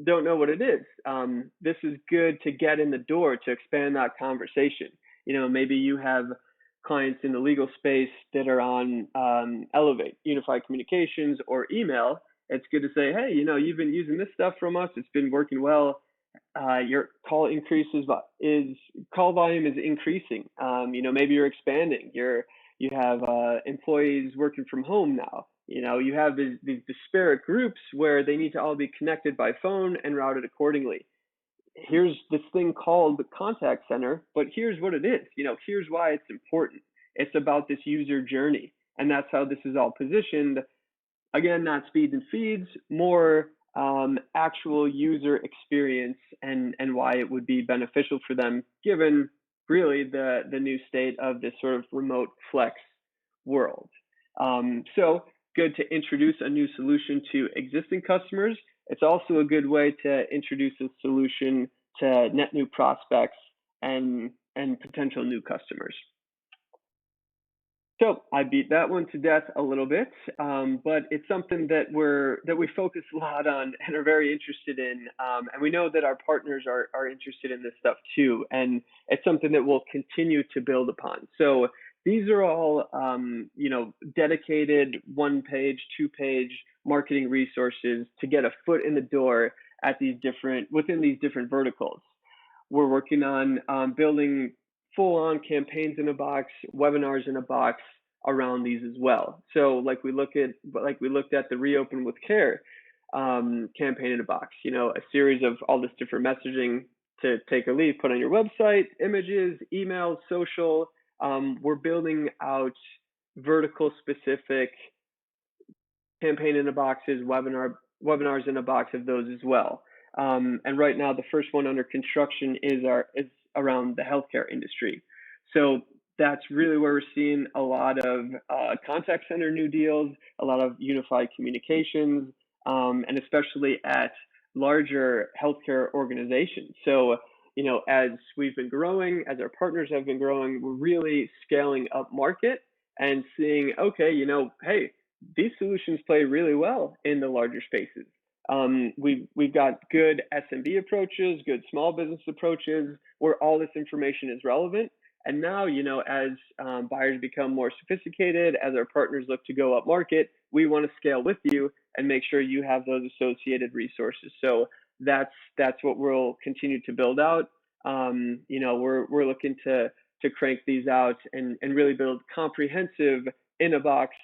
A: don't know what it is. This is good to get in the door, to expand that conversation. Maybe you have clients in the legal space that are on Elevate, Unified Communications, or email. It's good to say, hey, you've been using this stuff from us. It's been working well. Your call volume is increasing. Maybe you're expanding. You have employees working from home now. You have these disparate groups where they need to all be connected by phone and routed accordingly. Here's this thing called the contact center, but here's what it is. Here's why it's important. It's about this user journey, and that's how this is all positioned. Again, not speeds and feeds, more actual user experience, and why it would be beneficial for them, given really the new state of this sort of remote flex world. So good to introduce a new solution to existing customers. It's also a good way to introduce a solution to net new prospects and potential new customers. So I beat that one to death a little bit, but it's something that we focus a lot on and are very interested in, and we know that our partners are interested in this stuff too, and it's something that we'll continue to build upon. So these are all dedicated 1-page, 2-page marketing resources to get a foot in the door at within these different verticals. We're working on building full-on campaigns in a box, webinars in a box around these as well. So like we looked at the Reopen with Care campaign in a box, a series of all this different messaging to take or leave, put on your website, images, emails, social. We're building out vertical specific campaign in a boxes, webinars in a box of those as well. And right now, the first one under construction is around the healthcare industry. So that's really where we're seeing a lot of contact center new deals, a lot of unified communications, and especially at larger healthcare organizations. So, as we've been growing, as our partners have been growing, we're really scaling up market and seeing, okay, hey, these solutions play really well in the larger spaces. We've got good SMB approaches, good small business approaches, where all this information is relevant. And now, as buyers become more sophisticated, as our partners look to go up market, we want to scale with you and make sure you have those associated resources. So that's what we'll continue to build out. We're looking to crank these out and really build comprehensive in a box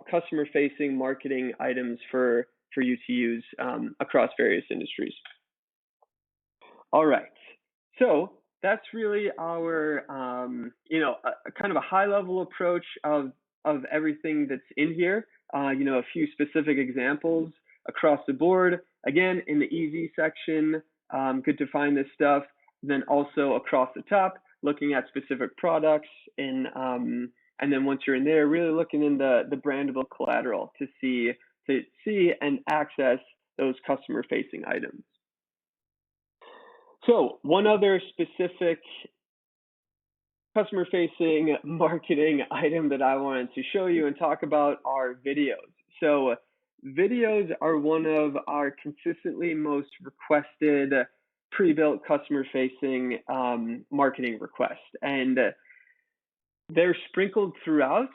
A: customer facing marketing items for you to use across various industries. All right, so that's really our a kind of a high level approach of everything that's in here. A few specific examples across the board. Again, in the easy section, good to find this stuff. Then also across the top, looking at specific products and then once you're in there, really looking in the brandable collateral to see and access those customer facing items. So one other specific customer facing marketing item that I wanted to show you and talk about are videos. So videos are one of our consistently most requested pre-built customer facing marketing requests. And they're sprinkled throughout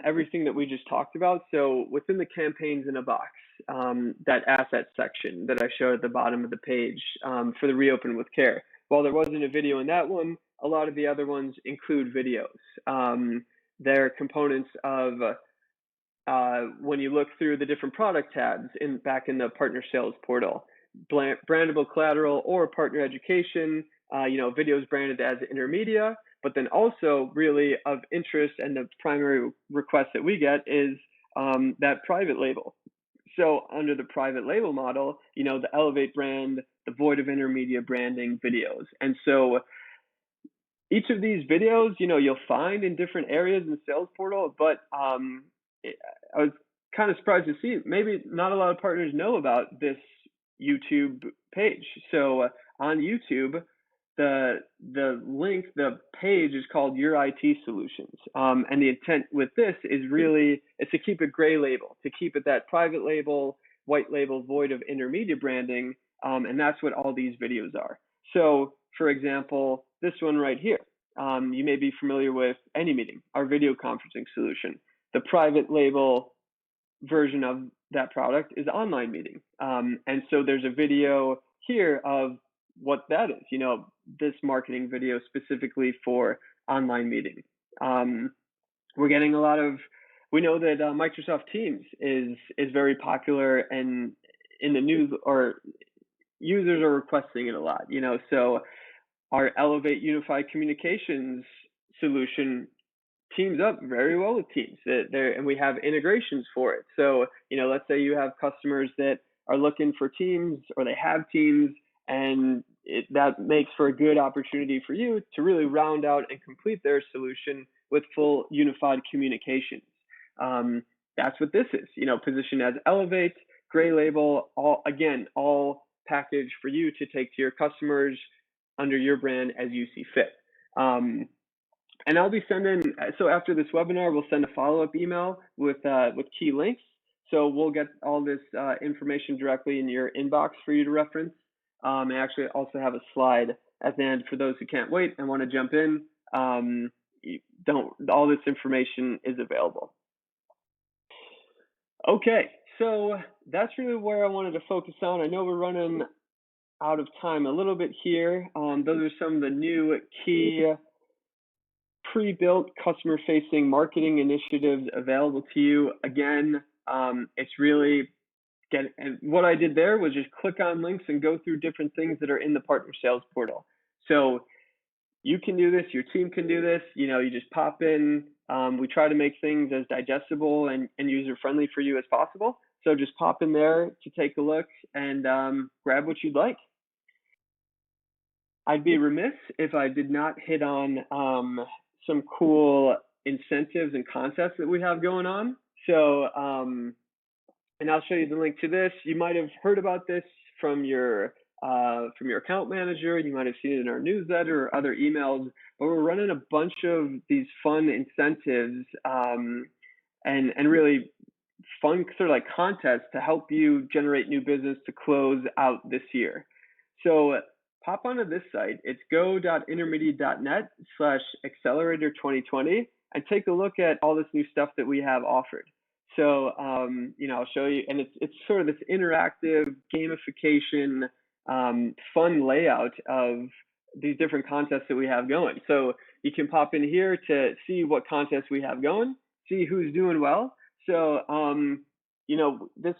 A: everything that we just talked about. So within the campaigns in a box, that asset section that I showed at the bottom of the page for the Reopen with Care. While there wasn't a video in that one, a lot of the other ones include videos. They're components of when you look through the different product tabs back in the partner sales portal, brandable collateral or partner education, videos branded as Intermedia. But then also really of interest and the primary request that we get is that private label. So under the private label model, the Elevate brand, the void of Intermedia branding videos. And so each of these videos, you'll find in different areas in the sales portal, but I was kind of surprised to see maybe not a lot of partners know about this YouTube page. So on YouTube, the link, the page is called Your IT Solutions. And the intent with this is to keep it gray label, to keep it that private label, white label, void of Intermedia branding. And that's what all these videos are. So for example, this one right here, you may be familiar with AnyMeeting, our video conferencing solution. The private label version of that product is Online Meeting. And so there's a video here of what that is, this marketing video specifically for online meeting. We're getting we know that Microsoft Teams is very popular and in the news, or users are requesting it a lot, so our Elevate Unified Communications solution teams up very well with Teams and we have integrations for it. So, let's say you have customers that are looking for Teams or they have Teams, and that makes for a good opportunity for you to really round out and complete their solution with full unified communications. That's what this is, positioned as Elevate, gray label, all packaged for you to take to your customers under your brand as you see fit. And I'll be so after this webinar, we'll send a follow-up email with key links. So we'll get all this information directly in your inbox for you to reference. I actually also have a slide at the end for those who can't wait and want to jump in. All this information is available. Okay, so that's really where I wanted to focus on. I know we're running out of time a little bit here. Those are some of the new key pre-built customer-facing marketing initiatives available to you. Again, it's really and what I did there was just click on links and go through different things that are in the partner sales portal. So you can do this, your team can do this, you just pop in. We try to make things as digestible and user-friendly for you as possible. So just pop in there to take a look and grab what you'd like. I'd be remiss if I did not hit on some cool incentives and concepts that we have going on. So, and I'll show you the link to this. You might have heard about this from your from your account manager. You might have seen it in our newsletter or other emails, but we're running a bunch of these fun incentives and really fun sort of like contests to help you generate new business to close out this year. So pop onto this site. It's go.intermedia.net/accelerator2020 and take a look at all this new stuff that we have offered. So, I'll show you, and it's sort of this interactive gamification, fun layout of these different contests that we have going. So you can pop in here to see what contests we have going, see who's doing well. So, this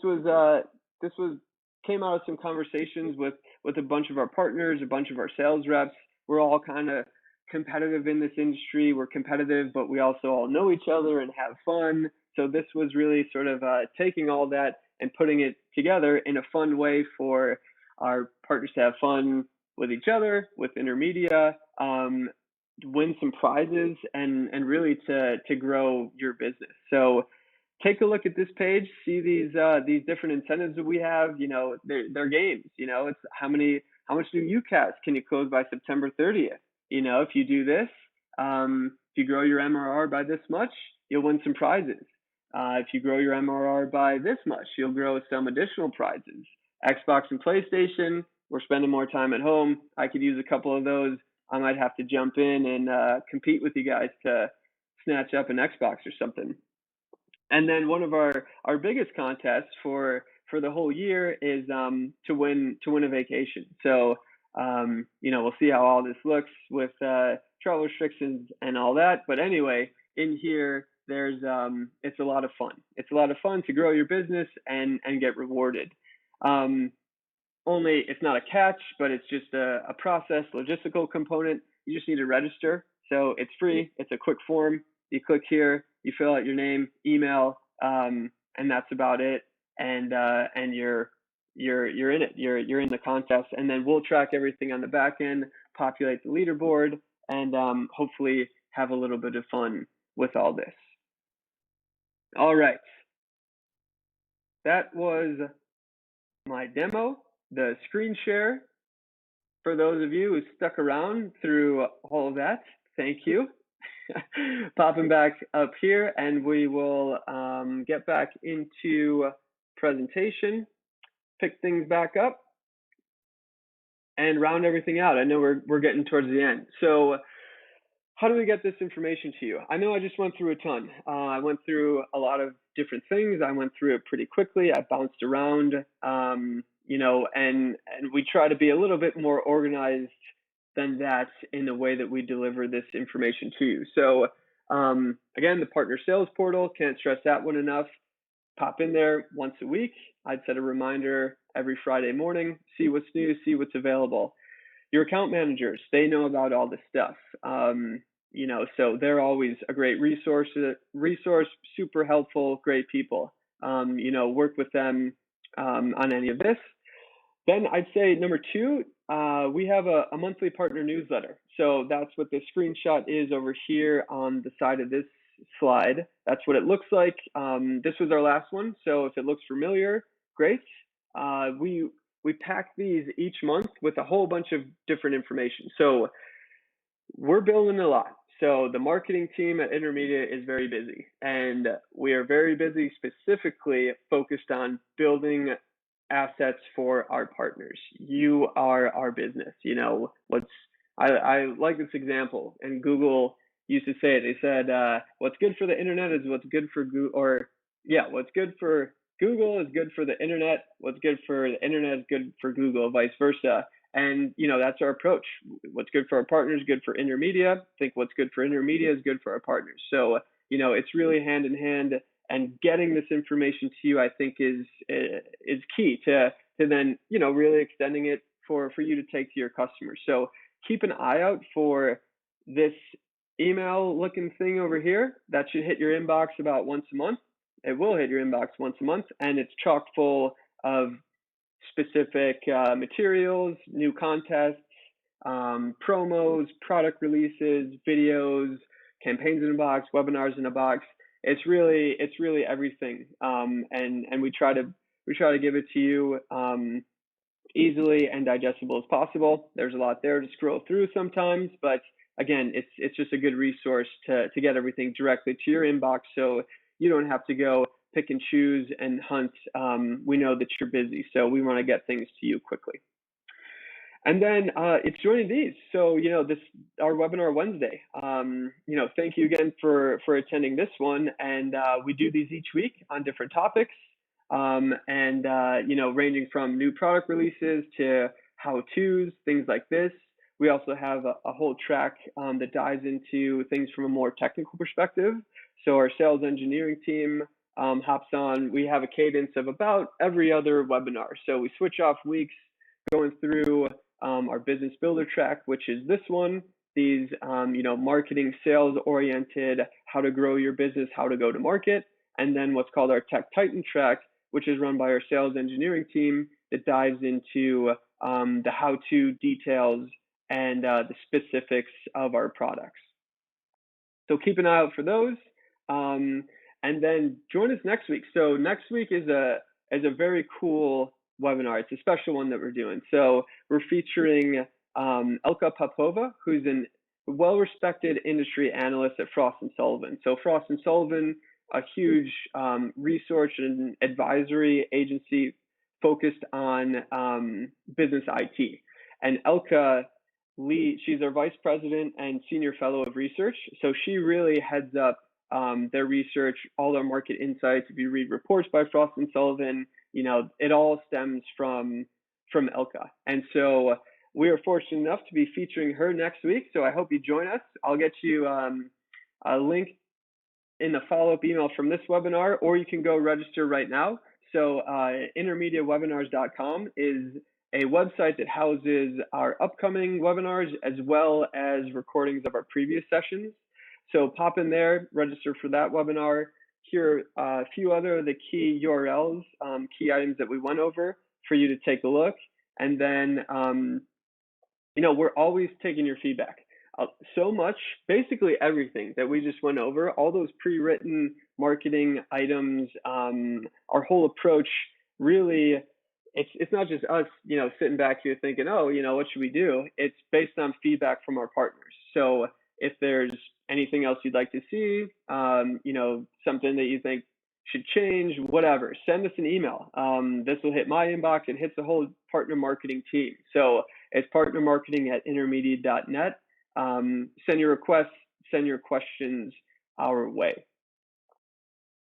A: came out of some conversations with a bunch of our partners, a bunch of our sales reps. We're all kind of competitive in this industry. We're competitive, but we also all know each other and have fun. So this was really sort of taking all that and putting it together in a fun way for our partners to have fun with each other, with Intermedia, win some prizes, and really to grow your business. So take a look at this page, see these different incentives that we have. They're games. It's how much new UCAS can you close by September 30th? If you do this, if you grow your MRR by this much, you'll win some prizes. If you grow your MRR by this much, you'll grow some additional prizes. Xbox and PlayStation, we're spending more time at home. I could use a couple of those. I might have to jump in and compete with you guys to snatch up an Xbox or something. And then one of our biggest contests for the whole year is to win a vacation. So we'll see how all this looks with travel restrictions and all that. But anyway, in here there's it's a lot of fun. It's a lot of fun to grow your business and get rewarded. Only it's not a catch, but it's just a process, logistical component. You just need to register. So it's free. It's a quick form. You click here, you fill out your name, email, and that's about it. And you're in it. You're in the contest, and then we'll track everything on the back end, populate the leaderboard, and hopefully have a little bit of fun with all this. All right, that was my demo, the screen share. For those of you who stuck around through all of that, thank you. Popping back up here, and we will get back into presentation, pick things back up, and round everything out. I know we're getting towards the end. So how do we get this information to you? I know I just went through a ton. I went through a lot of different things. I went through it pretty quickly. I bounced around, and we try to be a little bit more organized than that in the way that we deliver this information to you. So again, the partner sales portal, can't stress that one enough. Pop in there once a week. I'd set a reminder every Friday morning, see what's new, see what's available. Your account managers, they know about all this stuff. So they're always a great resource, super helpful, great people. Work with them on any of this. Then I'd say number two, we have a monthly partner newsletter. So that's what the screenshot is over here on the side of this slide. That's what it looks like. This was our last one. So if it looks familiar, great. We pack these each month with a whole bunch of different information. So we're building a lot. So the marketing team at Intermedia is very busy, and we are very busy specifically focused on building assets for our partners. You are our business. I like this example, and Google used to say it. They said, what's good for the internet is what's good for Google, what's good for Google is good for the internet. What's good for the internet is good for Google, vice versa. And, that's our approach. What's good for our partners is good for Intermedia. I think what's good for Intermedia is good for our partners. So, it's really hand in hand, and getting this information to you, I think is key to then, really extending it for you to take to your customers. So keep an eye out for this email looking thing over here. That should hit your inbox about once a month. It will hit your inbox once a month, and it's chock full of specific materials, new contests, promos, product releases, videos, campaigns in a box, webinars in a box. It's really everything, and we try to give it to you easily and digestible as possible. There's a lot there to scroll through sometimes, but again, it's just a good resource to get everything directly to your inbox, so you don't have to go pick and choose and hunt. We know that you're busy, so we want to get things to you quickly. And then it's joining these. So, this our webinar Wednesday. Thank you again for attending this one. And we do these each week on different topics, ranging from new product releases to how-tos, things like this. We also have a whole track that dives into things from a more technical perspective. So our sales engineering team hops on. We have a cadence of about every other webinar. So we switch off weeks going through our business builder track, which is this one, these, marketing, sales oriented, how to grow your business, how to go to market, and then what's called our Tech Titan track, which is run by our sales engineering team that dives into the how-to details and the specifics of our products. So keep an eye out for those, and then join us next week. So next week is a very cool webinar. It's a special one that we're doing. So we're featuring Elka Popova, who's a well-respected industry analyst at Frost & Sullivan. So Frost & Sullivan, a huge research and advisory agency focused on business IT. And Elka she's our vice president and senior fellow of research. So she really heads up their research, all their market insights. If you read reports by Frost & Sullivan, it all stems from Elka. And so we are fortunate enough to be featuring her next week. So I hope you join us. I'll get you a link in the follow-up email from this webinar, or you can go register right now. So intermediawebinars.com is a website that houses our upcoming webinars as well as recordings of our previous sessions. So pop in there, register for that webinar. Here are a few other of the key URLs, key items that we went over for you to take a look. And then, we're always taking your feedback. So much, basically everything that we just went over, all those pre-written marketing items, our whole approach, really, it's not just us, sitting back here thinking, oh, what should we do? It's based on feedback from our partners. So if there's anything else you'd like to see, something that you think should change, whatever, send us an email. This will hit my inbox. It hits the whole partner marketing team. So it's partnermarketing@intermedia.net. Send your requests, send your questions our way.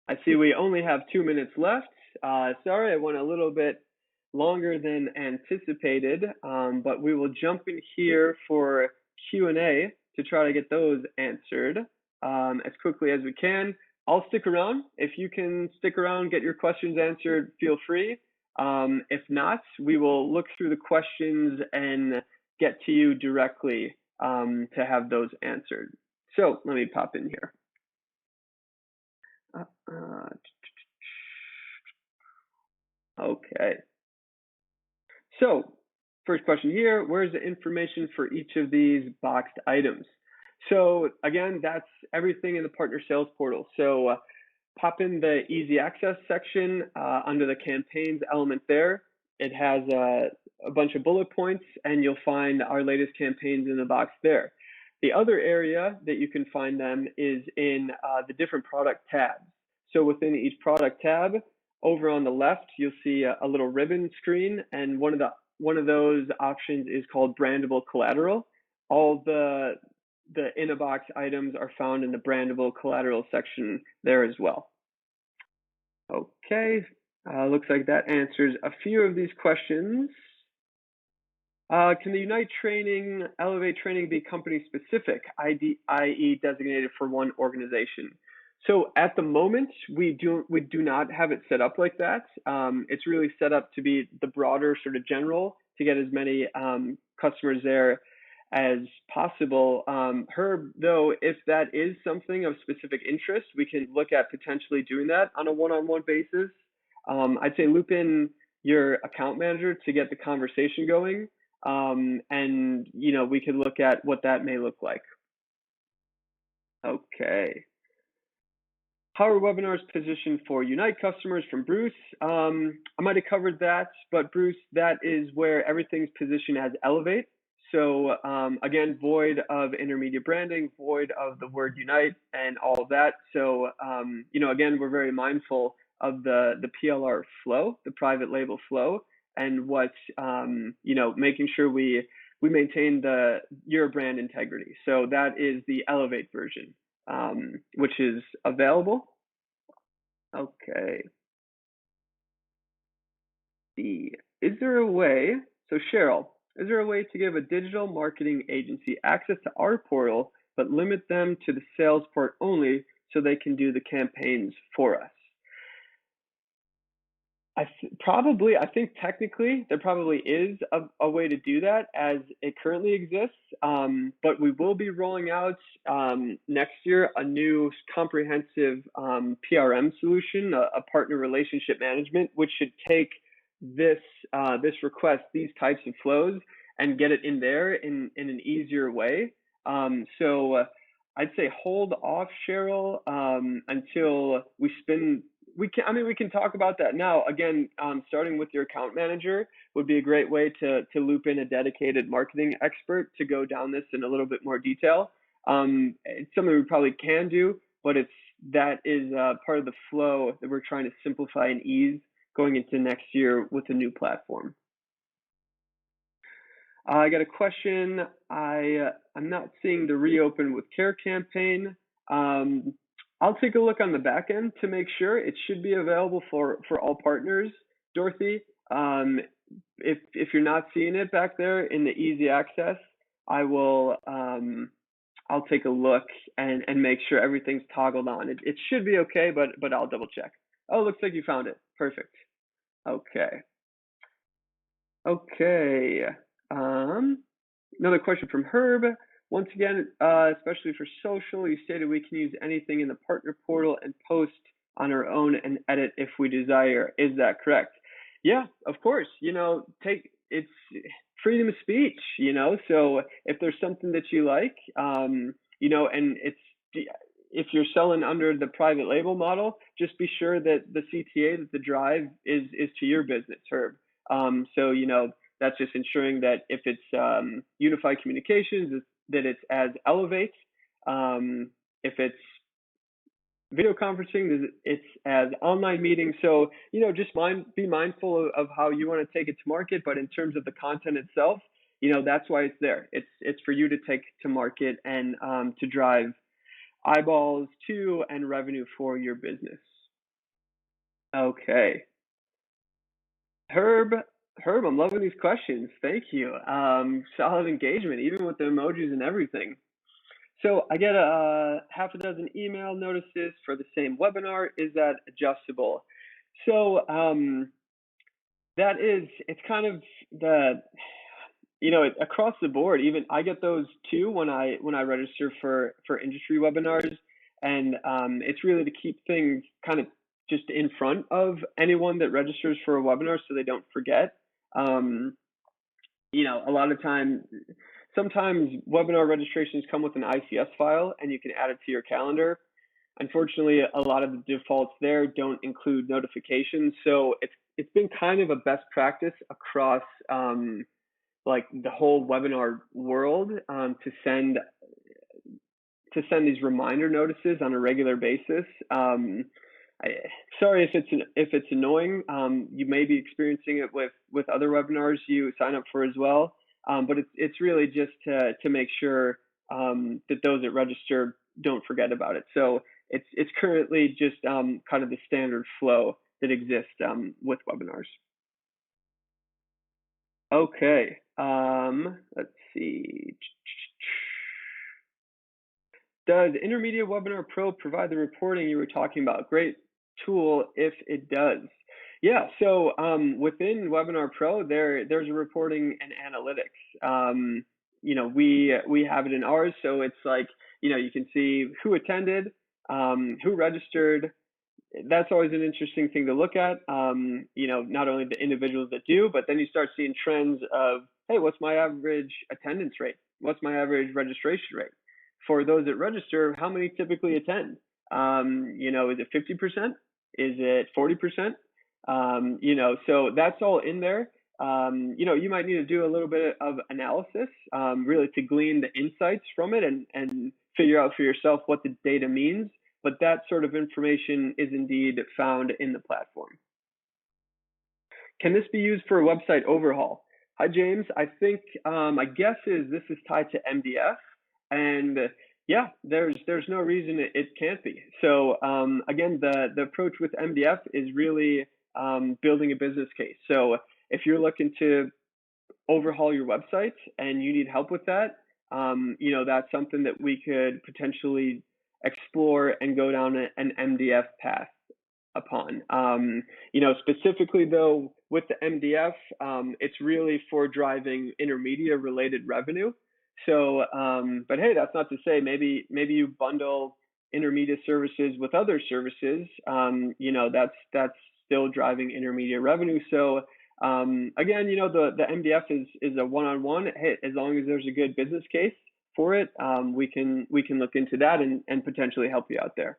A: I see we only have 2 minutes left. Sorry, I went a little bit longer than anticipated, but we will jump in here for Q&A to try to get those answered as quickly as we can. I'll stick around. If you can stick around, get your questions answered, feel free. If not, we will look through the questions and get to you directly to have those answered. So let me pop in here. Okay. So first question here, where's the information for each of these boxed items? So again, that's everything in the partner sales portal. So pop in the easy access section under the campaigns element there. It has a bunch of bullet points, and you'll find our latest campaigns in the box there. The other area that you can find them is in the different product tabs. So within each product tab, over on the left, you'll see a little ribbon screen, and one of those options is called brandable collateral. All the in-a-box items are found in the brandable collateral section there as well. Okay, looks like that answers a few of these questions. Can the Unite training, Elevate training be company specific, i.e. designated for one organization? So at the moment, we do not have it set up like that. It's really set up to be the broader sort of general to get as many customers there as possible. Herb, though, if that is something of specific interest, we can look at potentially doing that on a one-on-one basis. I'd say loop in your account manager to get the conversation going, and we could look at what that may look like. Okay. how are webinars positioned for Unite customers from Bruce? I might have covered that, but Bruce, that is where everything's positioned as Elevate. So again, void of intermediate branding, void of the word Unite and all of that. So, again, we're very mindful of the PLR flow, the private label flow, and what, making sure we maintain your brand integrity. So that is the Elevate version, which is available. Okay. Is there a way, so Cheryl, is there a way to give a digital marketing agency access to our portal, but limit them to the sales part only so they can do the campaigns for us? I think technically there probably is a way to do that as it currently exists, but we will be rolling out next year a new comprehensive PRM solution, a partner relationship management, which should take this request, these types of flows, and get it in there in an easier way. So I'd say hold off, Cheryl, until we spin. We can talk about that now. Again, starting with your account manager would be a great way to loop in a dedicated marketing expert to go down this in a little bit more detail. It's something we probably can do, but that is part of the flow that we're trying to simplify and ease going into next year with a new platform. I got a question. I'm not seeing the reopen with care campaign. I'll take a look on the back end to make sure. It should be available for all partners, Dorothy. If you're not seeing it back there in the easy access, I'll take a look and make sure everything's toggled on. It should be okay, but I'll double check. Oh, looks like you found it. Perfect. Okay. Another question from Herb. Once again, especially for social, you stated we can use anything in the partner portal and post on our own and edit if we desire. Is that correct? Yeah, of course. It's freedom of speech, so if there's something that you like, and if you're selling under the private label model, just be sure that the CTA, that the drive is to your business, Herb. So, that's just ensuring that if it's unified communications, that it's as Elevate. If it's video conferencing, it's as online meetings. So, just be mindful of how you want to take it to market. But in terms of the content itself, that's why it's there. It's for you to take to market and to drive eyeballs to and revenue for your business. Okay. Herb, I'm loving these questions. Thank you. Solid engagement, even with the emojis and everything. So I get a half a dozen email notices for the same webinar. Is that adjustable? So it's kind of across the board. Even I get those too when I register for industry webinars, and it's really to keep things kind of just in front of anyone that registers for a webinar so they don't forget. A lot of sometimes webinar registrations come with an ICS file and you can add it to your calendar. Unfortunately, a lot of the defaults there don't include notifications. So it's been kind of a best practice across like the whole webinar world to send these reminder notices on a regular basis. Sorry if it's annoying. You may be experiencing it with other webinars you sign up for as well. But it's really just to make sure that those that register don't forget about it. So it's currently just kind of the standard flow that exists with webinars. Okay. Let's see. Does Intermedia Webinar Pro provide the reporting you were talking about? Great tool if it does. Yeah, so within Webinar Pro, there's a reporting and analytics. We have it in ours, so it's like, you can see who attended, who registered. That's always an interesting thing to look at. Not only the individuals that do, but then you start seeing trends of, hey, what's my average attendance rate? What's my average registration rate? For those that register, how many typically attend? Is it 50%? Is it 40%? So that's all in there. You might need to do a little bit of analysis, really to glean the insights from it and figure out for yourself what the data means. But that sort of information is indeed found in the platform. Can this be used for a website overhaul? Hi, James. I think my guess is this is tied to MDF, and yeah, there's no reason it can't be. So again, the approach with MDF is really building a business case. So if you're looking to overhaul your website and you need help with that, that's something that we could potentially explore and go down an MDF path upon. Specifically though, with the MDF, it's really for driving Intermedia related revenue. So, but hey, that's not to say maybe you bundle Intermedia services with other services. That's still driving Intermedia revenue. So again, the MDF is a one-on-one. Hey, as long as there's a good business case for it, we can look into that and potentially help you out there.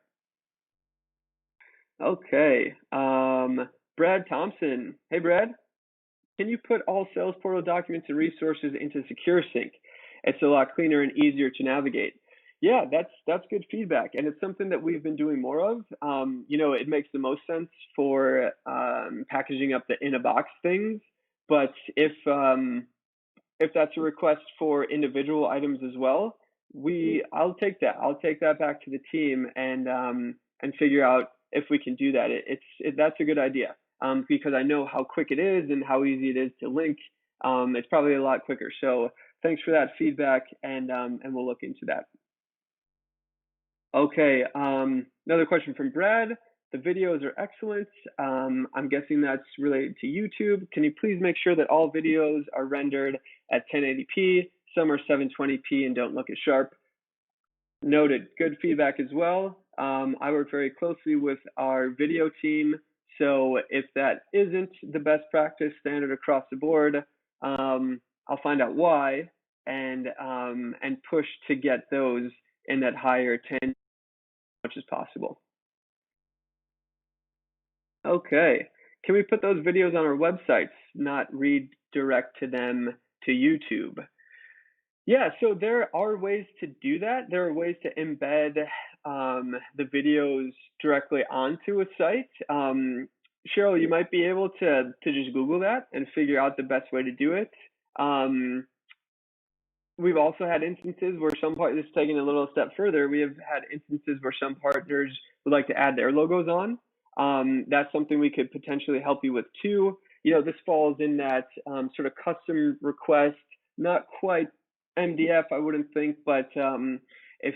A: Okay, Brad Thompson. Hey, Brad, can you put all sales portal documents and resources into Secure Sync? It's a lot cleaner and easier to navigate. Yeah, that's good feedback, and it's something that we've been doing more of. It makes the most sense for packaging up the in a box things, but if that's a request for individual items as well, I'll take that. I'll take that back to the team and figure out if we can do that. That's a good idea because I know how quick it is and how easy it is to link. It's probably a lot quicker. So thanks for that feedback, and we'll look into that. Okay, another question from Brad. The videos are excellent. I'm guessing that's related to YouTube. Can you please make sure that all videos are rendered at 1080p? Some are 720p and don't look as sharp. Noted. Good feedback as well. I work very closely with our video team, so if that isn't the best practice standard across the board, I'll find out why and push to get those in that higher 10 as much as possible. Okay, can we put those videos on our websites, not redirect to them to YouTube? Yeah, so there are ways to do that. There are ways to embed the videos directly onto a site. Cheryl, you might be able to just Google that and figure out the best way to do it. We've also had instances where this is taking a little step further. We have had instances where some partners would like to add their logos on. That's something we could potentially help you with too. This falls in that sort of custom request, not quite MDF, I wouldn't think, but if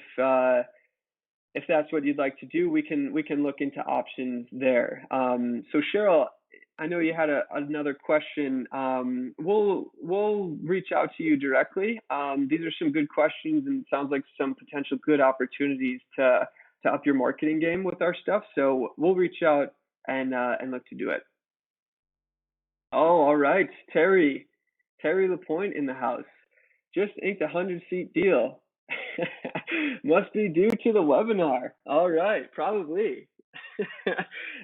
A: that's what you'd like to do, we can look into options there. So Cheryl, I know you had another question. We'll reach out to you directly. These are some good questions and sounds like some potential good opportunities to up your marketing game with our stuff. So we'll reach out and look to do it. Oh, all right, Terry LaPointe in the house. Just inked a 100-seat deal. Must be due to the webinar. All right, probably.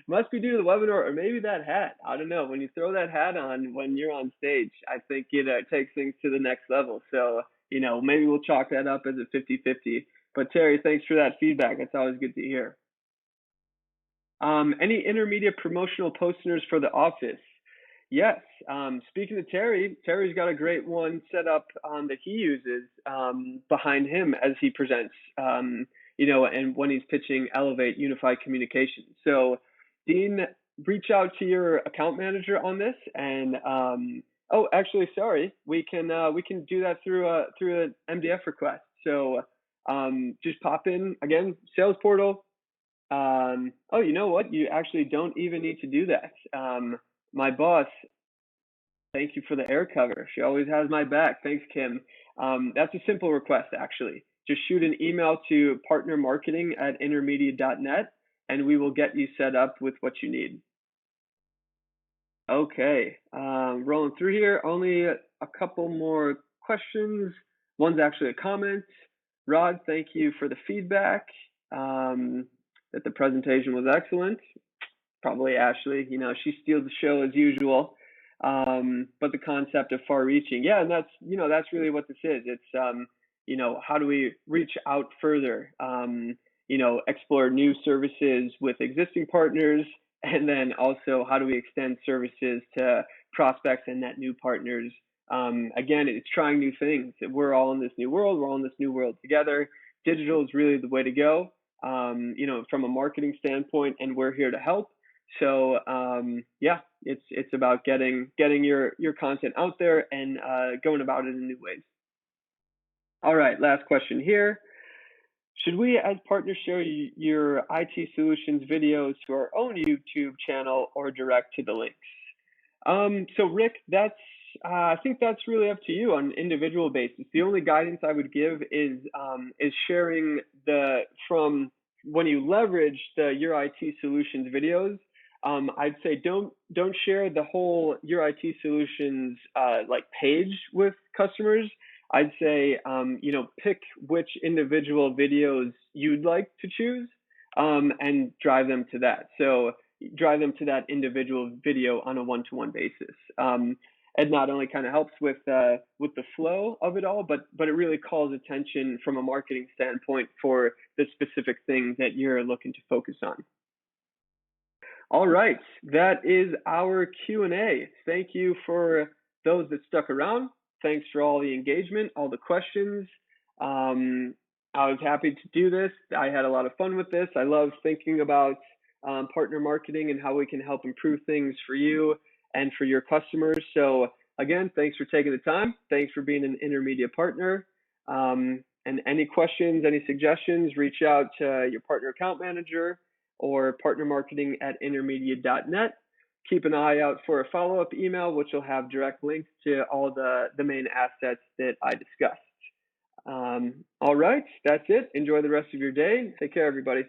A: Must be due to the webinar or maybe that hat. I don't know. When you throw that hat on when you're on stage, I think it takes things to the next level. So, maybe we'll chalk that up as a 50-50. But Terry, thanks for that feedback. It's always good to hear. Any intermediate promotional posters for the office? Yes. Speaking of Terry's got a great one set up that he uses behind him as he presents, and when he's pitching Elevate Unified Communication. So, Dean, reach out to your account manager on this, and oh, actually, sorry, we can do that through an MDF request. So, just pop in again, sales portal. Oh, you know what? You actually don't even need to do that. My boss, thank you for the air cover. She always has my back. Thanks, Kim. That's a simple request, actually. Just shoot an email to partnermarketing@intermedia.net, and we will get you set up with what you need. Okay, rolling through here. Only a couple more questions. One's actually a comment. Rod, thank you for the feedback. that the presentation was excellent. Probably Ashley, she steals the show as usual. But the concept of far reaching, yeah, and that's really what this is. It's, how do we reach out further? Explore new services with existing partners, and then also how do we extend services to prospects and net new partners? Again, it's trying new things. We're all in this new world. We're all in this new world together. Digital is really the way to go, from a marketing standpoint, and we're here to help. So yeah, it's about getting your content out there and going about it in new ways. All right, last question here. Should we as partners share your IT solutions videos to our own YouTube channel or direct to the links? So Rick, I think that's really up to you on an individual basis. The only guidance I would give is sharing from when you leverage your IT solutions videos. I'd say don't share the whole your IT solutions page with customers. I'd say pick which individual videos you'd like to choose and drive them to that. So drive them to that individual video on a one-to-one basis. It not only kind of helps with the flow of it all, but it really calls attention from a marketing standpoint for the specific thing that you're looking to focus on. All right, that is our Q&A. Thank you for those that stuck around. Thanks for all the engagement, all the questions. I was happy to do this. I had a lot of fun with this. I love thinking about partner marketing and how we can help improve things for you and for your customers. So again, thanks for taking the time. Thanks for being an Intermedia partner. And any questions, any suggestions, reach out to your partner account manager or partnermarketing@intermedia.net. Keep an eye out for a follow-up email, which will have direct links to all the main assets that I discussed. All right, that's it. Enjoy the rest of your day. Take care, everybody.